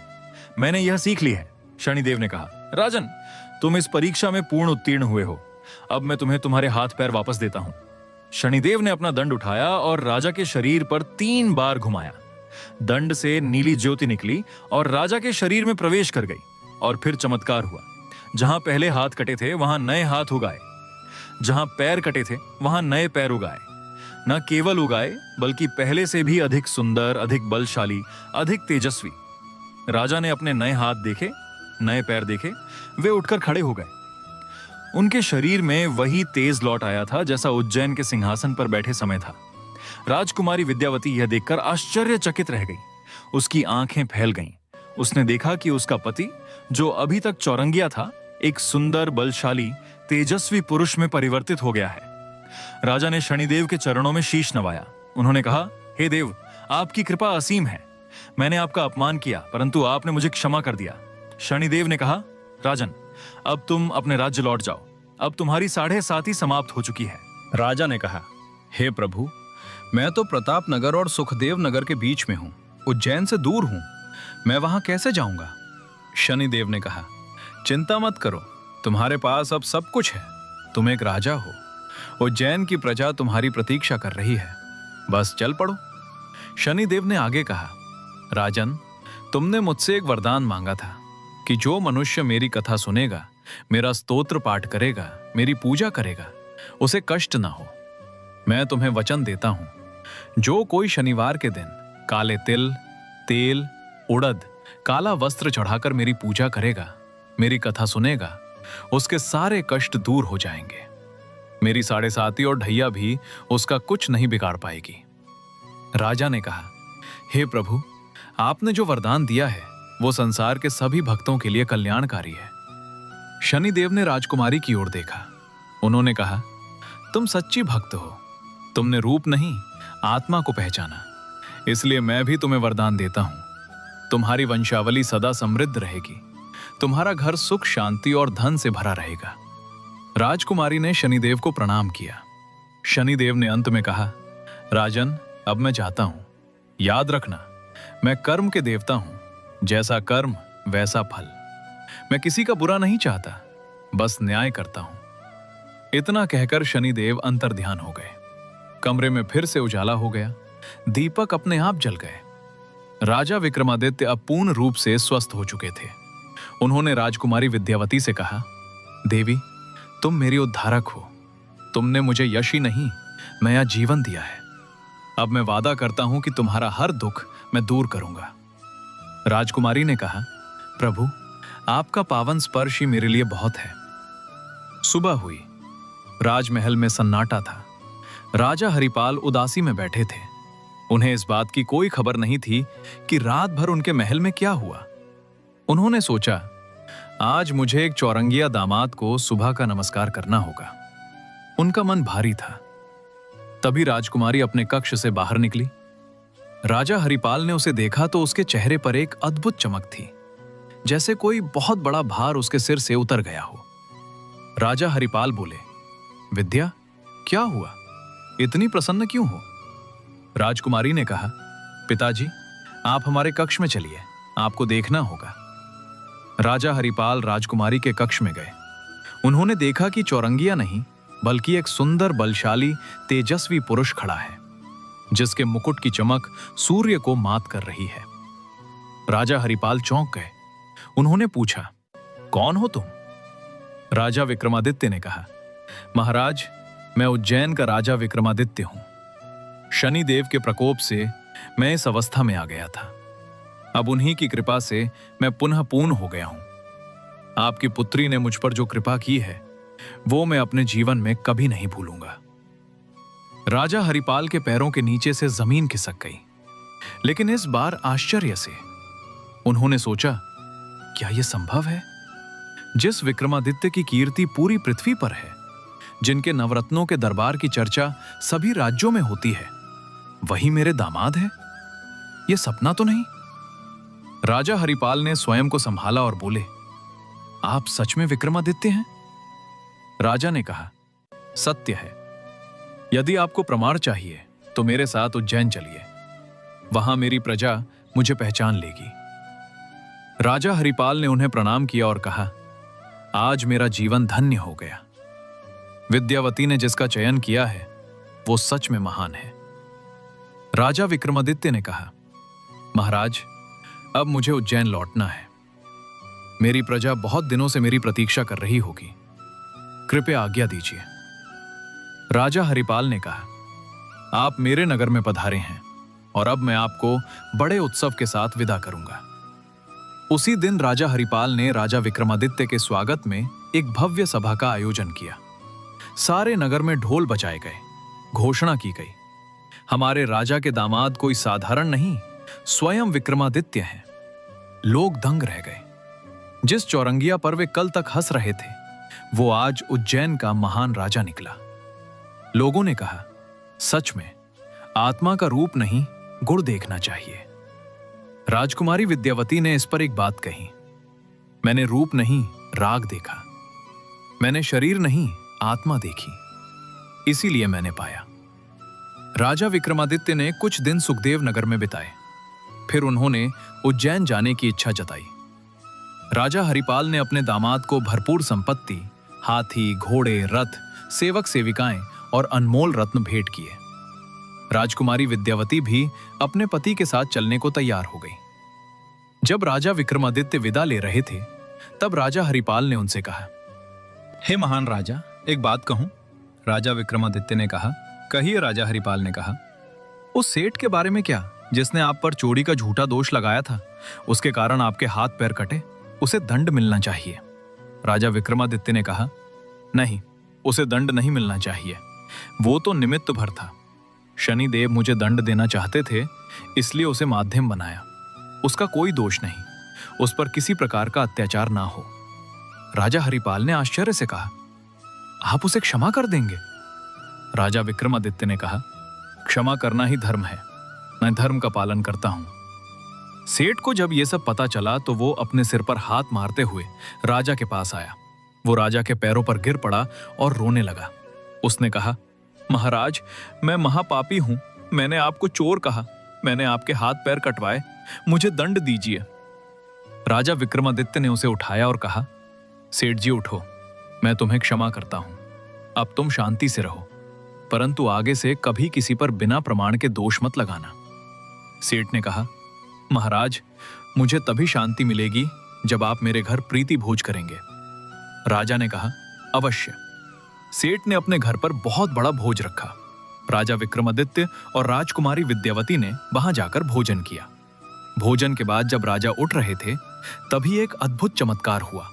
मैंने यह सीख ली है। शनिदेव ने कहा, राजन, तुम इस परीक्षा में पूर्ण उत्तीर्ण हुए हो, अब मैं तुम्हें तुम्हारे हाथ पैर वापस देता हूं। शनिदेव ने अपना दंड उठाया और राजा के शरीर पर 3 बार घुमाया। दंड से नीली ज्योति निकली और राजा के शरीर में प्रवेश कर गई। और फिर चमत्कार हुआ। जहां पहले हाथ कटे थे वहां नए हाथ उगाए, जहां पैर कटे थे वहां नए पैर उगाए। न केवल उगाए, बल्कि पहले से भी अधिक सुंदर, अधिक बलशाली, अधिक तेजस्वी। राजा ने अपने नए हाथ देखे, नए पैर देखे, वे उठकर खड़े हो गए। उनके शरीर में वही तेज लौट आया था जैसा उज्जैन के सिंहासन पर बैठे समय था। राजकुमारी विद्यावती यह देखकर आश्चर्यचकित रह गई। उसकी आंखें फैल गईं। उसने देखा कि उसका पति, जो अभी तक चौरंगिया था, एक सुंदर, बलशाली, तेजस्वी पुरुष में परिवर्तित हो गया है। राजा ने शनिदेव के चरणों में शीश नवाया। उन्होंने कहा, हे देव, आपकी कृपा असीम है। मैंने आपका अपमान किया, परंतु आपने मुझे क्षमा कर दिया। शनिदेव ने कहा, राजन, अब तुम अपने राज्य लौट जाओ, अब तुम्हारी 7.5 समाप्त हो चुकी है। राजा ने कहा, हे प्रभु, मैं तो प्रताप नगर और सुखदेव नगर के बीच में हूं, उज्जैन से दूर हूं, मैं वहां कैसे जाऊंगा? शनिदेव ने कहा, चिंता मत करो, तुम्हारे पास अब सब कुछ है, तुम एक राजा हो, उज्जैन की प्रजा तुम्हारी प्रतीक्षा कर रही है, बस चल पड़ो। शनिदेव ने आगे कहा, राजन, तुमने मुझसे एक वरदान मांगा था कि जो मनुष्य मेरी कथा सुनेगा, मेरा स्तोत्र पाठ करेगा, मेरी पूजा करेगा, उसे कष्ट ना हो। मैं तुम्हें वचन देता हूं, जो कोई शनिवार के दिन काले तिल, तेल, उड़द, काला वस्त्र चढ़ाकर मेरी पूजा करेगा, मेरी कथा सुनेगा, उसके सारे कष्ट दूर हो जाएंगे। मेरी 7.5 और ढैया भी उसका कुछ नहीं बिगाड़ पाएगी। राजा ने कहा, हे प्रभु, आपने जो वरदान दिया है वो संसार के सभी भक्तों के लिए कल्याणकारी है। शनिदेव ने राजकुमारी की ओर देखा। उन्होंने कहा, तुम सच्ची भक्त हो, तुमने रूप नहीं आत्मा को पहचाना, इसलिए मैं भी तुम्हें वरदान देता हूं। तुम्हारी वंशावली सदा समृद्ध रहेगी, तुम्हारा घर सुख, शांति और धन से भरा रहेगा। राजकुमारी ने शनिदेव को प्रणाम किया। शनिदेव ने अंत में कहा, राजन, अब मैं जाता हूं। याद रखना, मैं कर्म के देवता हूं। जैसा कर्म वैसा फल। मैं किसी का बुरा नहीं चाहता, बस न्याय करता हूं। इतना कहकर शनिदेव अंतर्ध्यान हो गए। कमरे में फिर से उजाला हो गया। दीपक अपने आप जल गए। राजा विक्रमादित्य अब पूर्ण रूप से स्वस्थ हो चुके थे। उन्होंने राजकुमारी विद्यावती से कहा, देवी, तुम मेरी उद्धारक हो। तुमने मुझे यश ही नहीं, नया जीवन दिया है। अब मैं वादा करता हूं कि तुम्हारा हर दुख मैं दूर करूंगा। राजकुमारी ने कहा, प्रभु, आपका पावन स्पर्श ही मेरे लिए बहुत है। सुबह हुई। राजमहल में सन्नाटा था। राजा हरिपाल उदासी में बैठे थे। उन्हें इस बात की कोई खबर नहीं थी कि रात भर उनके महल में क्या हुआ। उन्होंने सोचा, आज मुझे एक चौरंगिया दामाद को सुबह का नमस्कार करना होगा। उनका मन भारी था। तभी राजकुमारी अपने कक्ष से बाहर निकली। राजा हरिपाल ने उसे देखा तो उसके चेहरे पर एक अद्भुत चमक थी, जैसे कोई बहुत बड़ा भार उसके सिर से उतर गया हो। राजा हरिपाल बोले, विद्या, क्या हुआ? इतनी प्रसन्न क्यों हो? राजकुमारी ने कहा, पिताजी, आप हमारे कक्ष में चलिए, आपको देखना होगा। राजा हरिपाल राजकुमारी के कक्ष में गए। उन्होंने देखा कि चौरंगिया नहीं, बल्कि एक सुंदर, बलशाली, तेजस्वी पुरुष खड़ा है, जिसके मुकुट की चमक सूर्य को मात कर रही है। राजा हरिपाल चौंक गए। उन्होंने पूछा, कौन हो तुम? राजा विक्रमादित्य ने कहा, महाराज, मैं उज्जैन का राजा विक्रमादित्य हूं। शनिदेव के प्रकोप से मैं इस अवस्था में आ गया था। अब उन्हीं की कृपा से मैं पुनः पूर्ण हो गया हूं। आपकी पुत्री ने मुझ पर जो कृपा की है, वो मैं अपने जीवन में कभी नहीं भूलूंगा। राजा हरिपाल के पैरों के नीचे से जमीन खिसक गई, लेकिन इस बार आश्चर्य से। उन्होंने सोचा, क्या यह संभव है? जिस विक्रमादित्य की कीर्ति पूरी पृथ्वी पर है, जिनके नवरत्नों के दरबार की चर्चा सभी राज्यों में होती है, वही मेरे दामाद है? यह सपना तो नहीं? राजा हरिपाल ने स्वयं को संभाला और बोले, आप सच में विक्रमादित्य हैं? राजा ने कहा, सत्य है। यदि आपको प्रमाण चाहिए तो मेरे साथ उज्जैन चलिए। वहां मेरी प्रजा मुझे पहचान लेगी। राजा हरिपाल ने उन्हें प्रणाम किया और कहा, आज मेरा जीवन धन्य हो गया। विद्यावती ने जिसका चयन किया है, वो सच में महान है। राजा विक्रमादित्य ने कहा, महाराज, अब मुझे उज्जैन लौटना है। मेरी प्रजा बहुत दिनों से मेरी प्रतीक्षा कर रही होगी। कृपया आज्ञा दीजिए। राजा हरिपाल ने कहा, आप मेरे नगर में पधारे हैं और अब मैं आपको बड़े उत्सव के साथ विदा करूंगा। उसी दिन राजा हरिपाल ने राजा विक्रमादित्य के स्वागत में एक भव्य सभा का आयोजन किया। सारे नगर में ढोल बजाए गए। घोषणा की गई, हमारे राजा के दामाद कोई साधारण नहीं, स्वयं विक्रमादित्य हैं। लोग दंग रह गए। जिस चौरंगिया पर वे कल तक हंस रहे थे, वो आज उज्जैन का महान राजा निकला। लोगों ने कहा, सच में आत्मा का रूप नहीं, गुण देखना चाहिए। राजकुमारी विद्यावती ने इस पर एक बात कही, मैंने रूप नहीं, राग देखा। मैंने शरीर नहीं, आत्मा देखी, इसीलिए मैंने पाया। राजा विक्रमादित्य ने कुछ दिन सुखदेव नगर में बिताए। फिर उन्होंने उज्जैन जाने की इच्छा जताई। राजा हरिपाल ने अपने दामाद को भरपूर संपत्ति, हाथी, घोड़े, रथ, सेवक सेविकाएं और अनमोल रत्न भेंट किए। राजकुमारी विद्यावती भी अपने पति के साथ चलने को तैयार हो गई। जब राजा विक्रमादित्य विदा ले रहे थे, तब राजा हरिपाल ने उनसे कहा, हे महान राजा, एक बात कहूं? राजा विक्रमादित्य ने कहा, कहिए। राजा हरिपाल ने कहा, उस सेठ के बारे में क्या, जिसने आप पर चोरी का झूठा दोष लगाया था? उसके कारण आपके हाथ पैर कटे, उसे दंड मिलना चाहिए। राजा विक्रमादित्य ने कहा, नहीं, उसे दंड नहीं मिलना चाहिए। वो तो निमित्त भर था। शनिदेव मुझे दंड देना चाहते थे, इसलिए उसे माध्यम बनाया। उसका कोई दोष नहीं, उस पर किसी प्रकार का अत्याचार ना हो। राजा हरिपाल ने आश्चर्य से कहा, आप उसे क्षमा कर देंगे? राजा विक्रमादित्य ने कहा, क्षमा करना ही धर्म है, मैं धर्म का पालन करता हूं। सेठ को जब यह सब पता चला तो वो अपने सिर पर हाथ मारते हुए राजा के पास आया। वो राजा के पैरों पर गिर पड़ा और रोने लगा। उसने कहा, महाराज, मैं महापापी हूं। मैंने आपको चोर कहा, मैंने आपके हाथ पैर कटवाए, मुझे दंड दीजिए। राजा विक्रमादित्य ने उसे उठाया और कहा, सेठ जी उठो, मैं तुम्हें क्षमा करता हूं। अब तुम शांति से रहो, परंतु आगे से कभी किसी पर बिना प्रमाण के दोष मत लगाना। सेठ ने कहा, महाराज, मुझे तभी शांति मिलेगी जब आप मेरे घर प्रीति भोज करेंगे। राजा ने कहा, अवश्य। सेठ ने अपने घर पर बहुत बड़ा भोज रखा। राजा विक्रमादित्य और राजकुमारी विद्यावती ने वहां जाकर भोजन किया। भोजन के बाद जब राजा उठ रहे थे, तभी एक अद्भुत चमत्कार हुआ।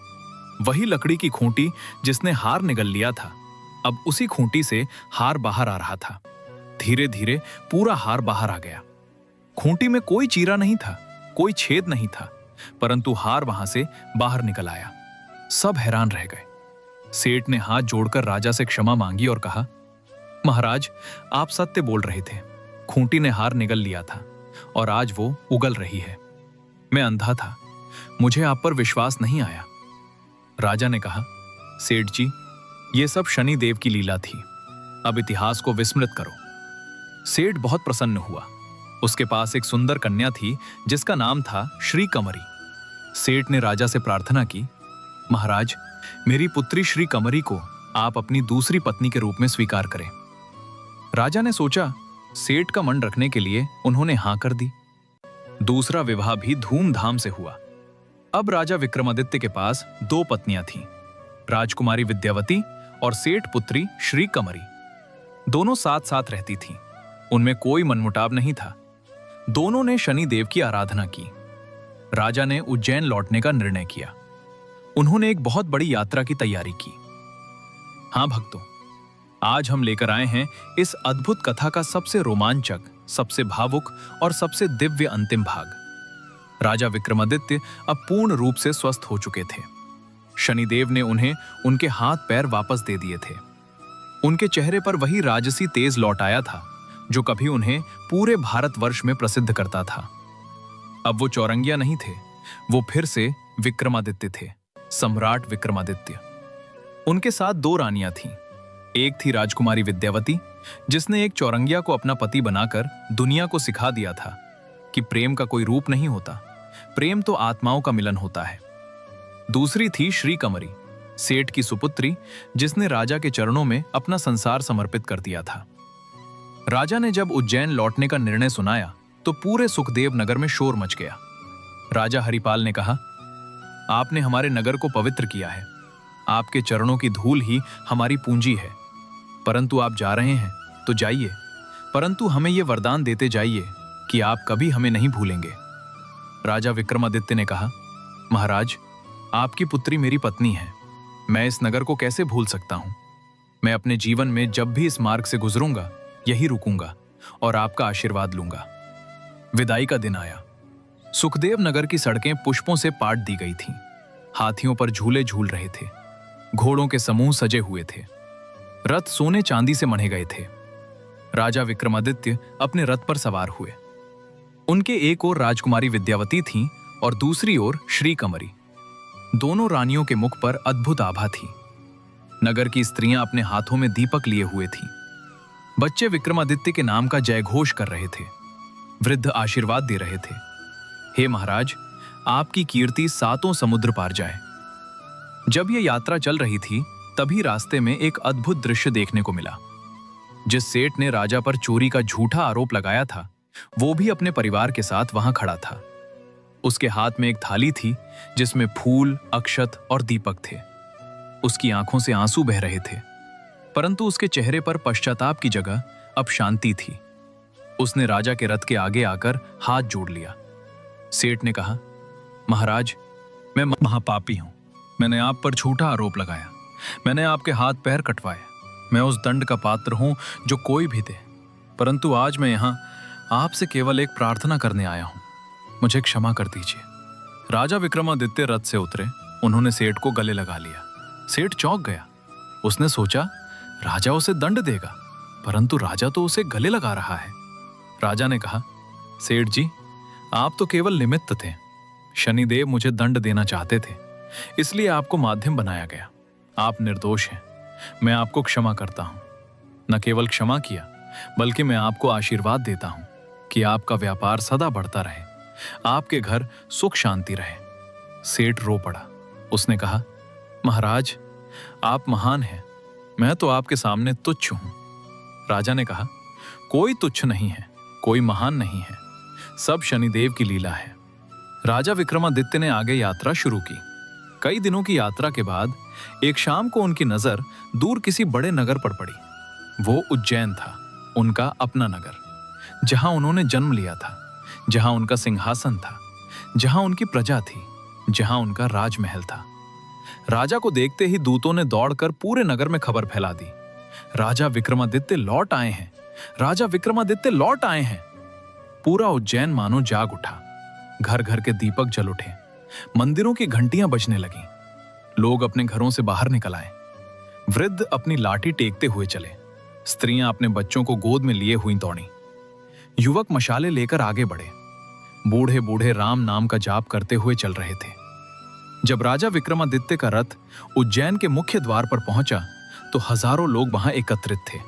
वही लकड़ी की खूंटी जिसने हार निगल लिया था, अब उसी खूंटी से हार बाहर आ रहा था। धीरे धीरे पूरा हार बाहर आ गया। खूंटी में कोई चीरा नहीं था, कोई छेद नहीं था, परंतु हार वहां से बाहर निकल आया। सब हैरान रह गए। सेठ ने हाथ जोड़कर राजा से क्षमा मांगी और कहा, महाराज, आप सत्य बोल रहे थे। खूंटी ने हार निगल लिया था और आज वो उगल रही है। मैं अंधा था, मुझे आप पर विश्वास नहीं आया। राजा ने कहा, सेठ जी, ये सब शनि देव की लीला थी। अब इतिहास को विस्मृत करो। सेठ बहुत प्रसन्न हुआ। उसके पास एक सुंदर कन्या थी जिसका नाम था श्री कमरी। सेठ ने राजा से प्रार्थना की, महाराज, मेरी पुत्री श्री कमरी को आप अपनी दूसरी पत्नी के रूप में स्वीकार करें। राजा ने सोचा, सेठ का मन रखने के लिए उन्होंने हां कर दी। दूसरा विवाह भी धूमधाम से हुआ। अब राजा विक्रमादित्य के पास 2 पत्नियां थीं, राजकुमारी विद्यावती और सेठ पुत्री श्री कमरी। दोनों साथ साथ रहती थीं। उनमें कोई मनमुटाव नहीं था। दोनों ने शनि देव की आराधना की। राजा ने उज्जैन लौटने का निर्णय किया। उन्होंने एक बहुत बड़ी यात्रा की तैयारी की। हां भक्तों, आज हम लेकर आए हैं इस अद्भुत कथा का सबसे रोमांचक, सबसे भावुक और सबसे दिव्य अंतिम भाग। राजा विक्रमादित्य अब पूर्ण रूप से स्वस्थ हो चुके थे। शनिदेव ने उन्हें उनके हाथ पैर वापस दे दिए थे। उनके चेहरे पर वही राजसी तेज लौट आया था जो कभी उन्हें पूरे भारतवर्ष में प्रसिद्ध करता था। अब वो चौरंगिया नहीं थे, वो फिर से विक्रमादित्य थे, सम्राट विक्रमादित्य। उनके साथ 2 रानियां थीं। एक थी राजकुमारी विद्यावती, जिसने एक चौरंगिया को अपना पति बनाकर दुनिया को सिखा दिया था कि प्रेम का कोई रूप नहीं होता, प्रेम तो आत्माओं का मिलन होता है। दूसरी थी श्री कमरी, सेठ की सुपुत्री, जिसने राजा के चरणों में अपना संसार समर्पित कर दिया था। राजा ने जब उज्जैन लौटने का निर्णय सुनाया तो पूरे सुखदेव नगर में शोर मच गया। राजा हरिपाल ने कहा, आपने हमारे नगर को पवित्र किया है, आपके चरणों की धूल ही हमारी पूंजी है। परंतु आप जा रहे हैं तो जाइए, परंतु हमें यह वरदान देते जाइए कि आप कभी हमें नहीं भूलेंगे। राजा विक्रमादित्य ने कहा, महाराज, आपकी पुत्री मेरी पत्नी है, मैं इस नगर को कैसे भूल सकता हूं। मैं अपने जीवन में जब भी इस मार्ग से गुजरूंगा यही रुकूंगा और आपका आशीर्वाद लूंगा। विदाई का दिन आया। सुखदेव नगर की सड़कें पुष्पों से पाट दी गई थीं। हाथियों पर झूले झूल रहे थे, घोड़ों के समूह सजे हुए थे, रथ सोने चांदी से मढ़े गए थे। राजा विक्रमादित्य अपने रथ पर सवार हुए। उनके एक ओर राजकुमारी विद्यावती थीं और दूसरी ओर श्री कमरी। दोनों रानियों के मुख पर अद्भुत आभा थी। नगर की स्त्रियां अपने हाथों में दीपक लिए हुए थीं। बच्चे विक्रमादित्य के नाम का जयघोष कर रहे थे। वृद्ध आशीर्वाद दे रहे थे, हे महाराज, आपकी कीर्ति 7 समुद्र पार जाए। जब यह यात्रा चल रही थी तभी रास्ते में एक अद्भुत दृश्य देखने को मिला। जिस सेठ ने राजा पर चोरी का झूठा आरोप लगाया था, वो भी अपने परिवार के साथ वहां खड़ा था। उसके हाथ में एक थाली थी जिसमें फूल, अक्षत और दीपक थे। उसकी आंखों से आंसू बह रहे थे, परंतु उसके चेहरे पर पश्चाताप की जगह अब शांति थी। उसने राजा के रथ के आगे आकर हाथ जोड़ लिया। सेठ ने कहा, महाराज, मैं महापापी हूं। मैंने आप पर झूठा आरोप लगाया, मैंने आपके हाथ पैर कटवाए। मैं उस दंड का पात्र हूं जो कोई भी दे, परंतु आज मैं यहां आपसे केवल एक प्रार्थना करने आया हूं, मुझे क्षमा कर दीजिए। राजा विक्रमादित्य रथ से उतरे। उन्होंने सेठ को गले लगा लिया। सेठ चौंक गया। उसने सोचा, राजा उसे दंड देगा, परंतु राजा तो उसे गले लगा रहा है। राजा ने कहा, सेठ जी, आप तो केवल निमित्त थे। शनिदेव मुझे दंड देना चाहते थे, इसलिए आपको माध्यम बनाया गया। आप निर्दोष हैं, मैं आपको क्षमा करता हूं। न केवल क्षमा किया, बल्कि मैं आपको आशीर्वाद देता हूं कि आपका व्यापार सदा बढ़ता रहे, आपके घर सुख शांति रहे। सेठ रो पड़ा। उसने कहा, महाराज, आप महान हैं, मैं तो आपके सामने तुच्छ हूं। राजा ने कहा, कोई तुच्छ नहीं है, कोई महान नहीं है, सब शनिदेव की लीला है। राजा विक्रमादित्य ने आगे यात्रा शुरू की। कई दिनों की यात्रा के बाद एक शाम को उनकी नजर दूर किसी बड़े नगर पर पड़ी। वो उज्जैन था, उनका अपना नगर, जहां उन्होंने जन्म लिया था, जहां उनका सिंहासन था, जहां उनकी प्रजा थी, जहां उनका राजमहल था। राजा को देखते ही दूतों ने दौड़कर पूरे नगर में खबर फैला दी, राजा विक्रमादित्य लौट आए हैं, राजा विक्रमादित्य लौट आए हैं। पूरा उज्जैन मानो जाग उठा। घर घर के दीपक जल उठे, मंदिरों की घंटियां बजने लगीं, लोग अपने घरों से बाहर निकल आए। वृद्ध अपनी लाठी टेकते हुए चले, स्त्रियां अपने बच्चों को गोद में लिए हुई दौड़ी, युवक मशाले लेकर आगे बढ़े, बूढ़े बूढ़े राम नाम का जाप करते हुए चल रहे थे। जब राजा विक्रमादित्य का रथ उज्जैन के मुख्य द्वार पर पहुंचा तो हजारों लोग वहां एकत्रित थे।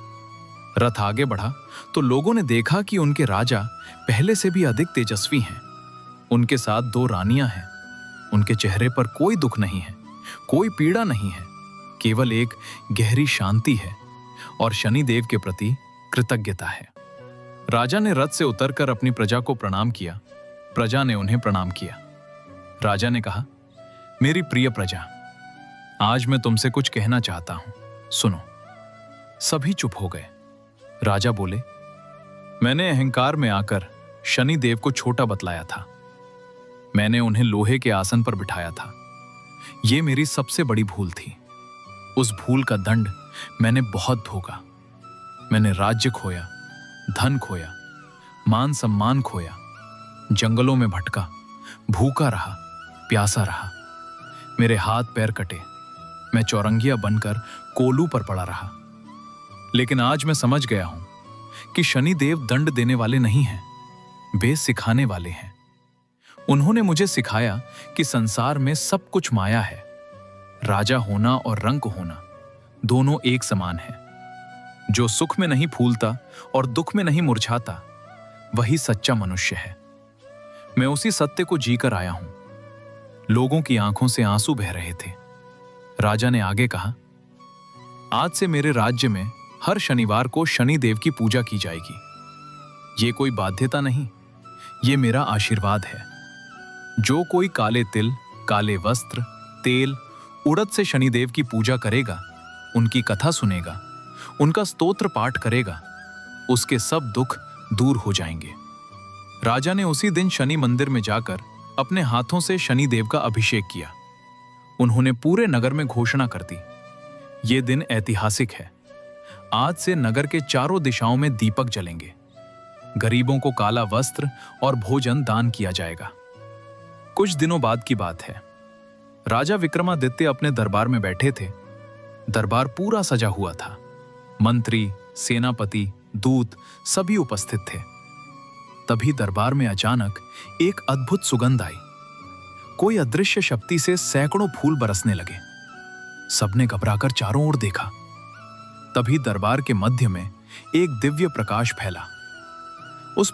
रथ आगे बढ़ा तो लोगों ने देखा कि उनके राजा पहले से भी अधिक तेजस्वी हैं। उनके साथ 2 रानियां हैं। उनके चेहरे पर कोई दुख नहीं है, कोई पीड़ा नहीं है, केवल एक गहरी शांति है और शनिदेव के प्रति कृतज्ञता है। राजा ने रथ से उतरकर अपनी प्रजा को प्रणाम किया। प्रजा ने उन्हें प्रणाम किया। राजा ने कहा, मेरी प्रिय प्रजा, आज मैं तुमसे कुछ कहना चाहता हूं, सुनो। सभी चुप हो गए। राजा बोले, मैंने अहंकार में आकर शनिदेव को छोटा बतलाया था। मैंने उन्हें लोहे के आसन पर बिठाया था। यह मेरी सबसे बड़ी भूल थी। उस भूल का दंड मैंने बहुत भोगा। मैंने राज्य खोया, धन खोया, मान सम्मान खोया, जंगलों में भटका, भूखा रहा, प्यासा रहा, मेरे हाथ पैर कटे, मैं चौरंगिया बनकर कोलू पर पड़ा रहा। लेकिन आज मैं समझ गया हूं कि शनिदेव दंड देने वाले नहीं हैं, वे सिखाने वाले हैं। उन्होंने मुझे सिखाया कि संसार में सब कुछ माया है। राजा होना और रंक होना दोनों एक समान है। जो सुख में नहीं फूलता और दुख में नहीं मुरझाता, वही सच्चा मनुष्य है। मैं उसी सत्य को जीकर आया हूं। लोगों की आंखों से आंसू बह रहे थे। राजा ने आगे कहा, आज से मेरे राज्य में हर शनिवार को शनिदेव की पूजा की जाएगी। ये कोई बाध्यता नहीं, ये मेरा आशीर्वाद है। जो कोई काले तिल, काले वस्त्र, तेल, उड़द से शनिदेव की पूजा करेगा, उनकी कथा सुनेगा, उनका स्तोत्र पाठ करेगा, उसके सब दुख दूर हो जाएंगे। राजा ने उसी दिन शनि मंदिर में जाकर अपने हाथों से शनिदेव का अभिषेक किया। उन्होंने पूरे नगर में घोषणा कर दी, यह दिन ऐतिहासिक है। आज से नगर के चारों दिशाओं में दीपक जलेंगे। गरीबों को काला वस्त्र और भोजन दान किया जाएगा। कुछ दिनों बाद की बात है। राजा विक्रमादित्य अपने दरबार में बैठे थे। दरबार पूरा सजा हुआ था। मंत्री, सेनापति, दूत सभी उपस्थित थे। तभी दरबार में अचानक एक अद्भुत सुगंध आई। कोई अदृश्य शक्ति से सैकड़ों फूल बरसने लगे। सबने घबराकर चारों ओर देखा। तभी दरबार के मध्य में एक दिव्य प्रकाश फैला। उस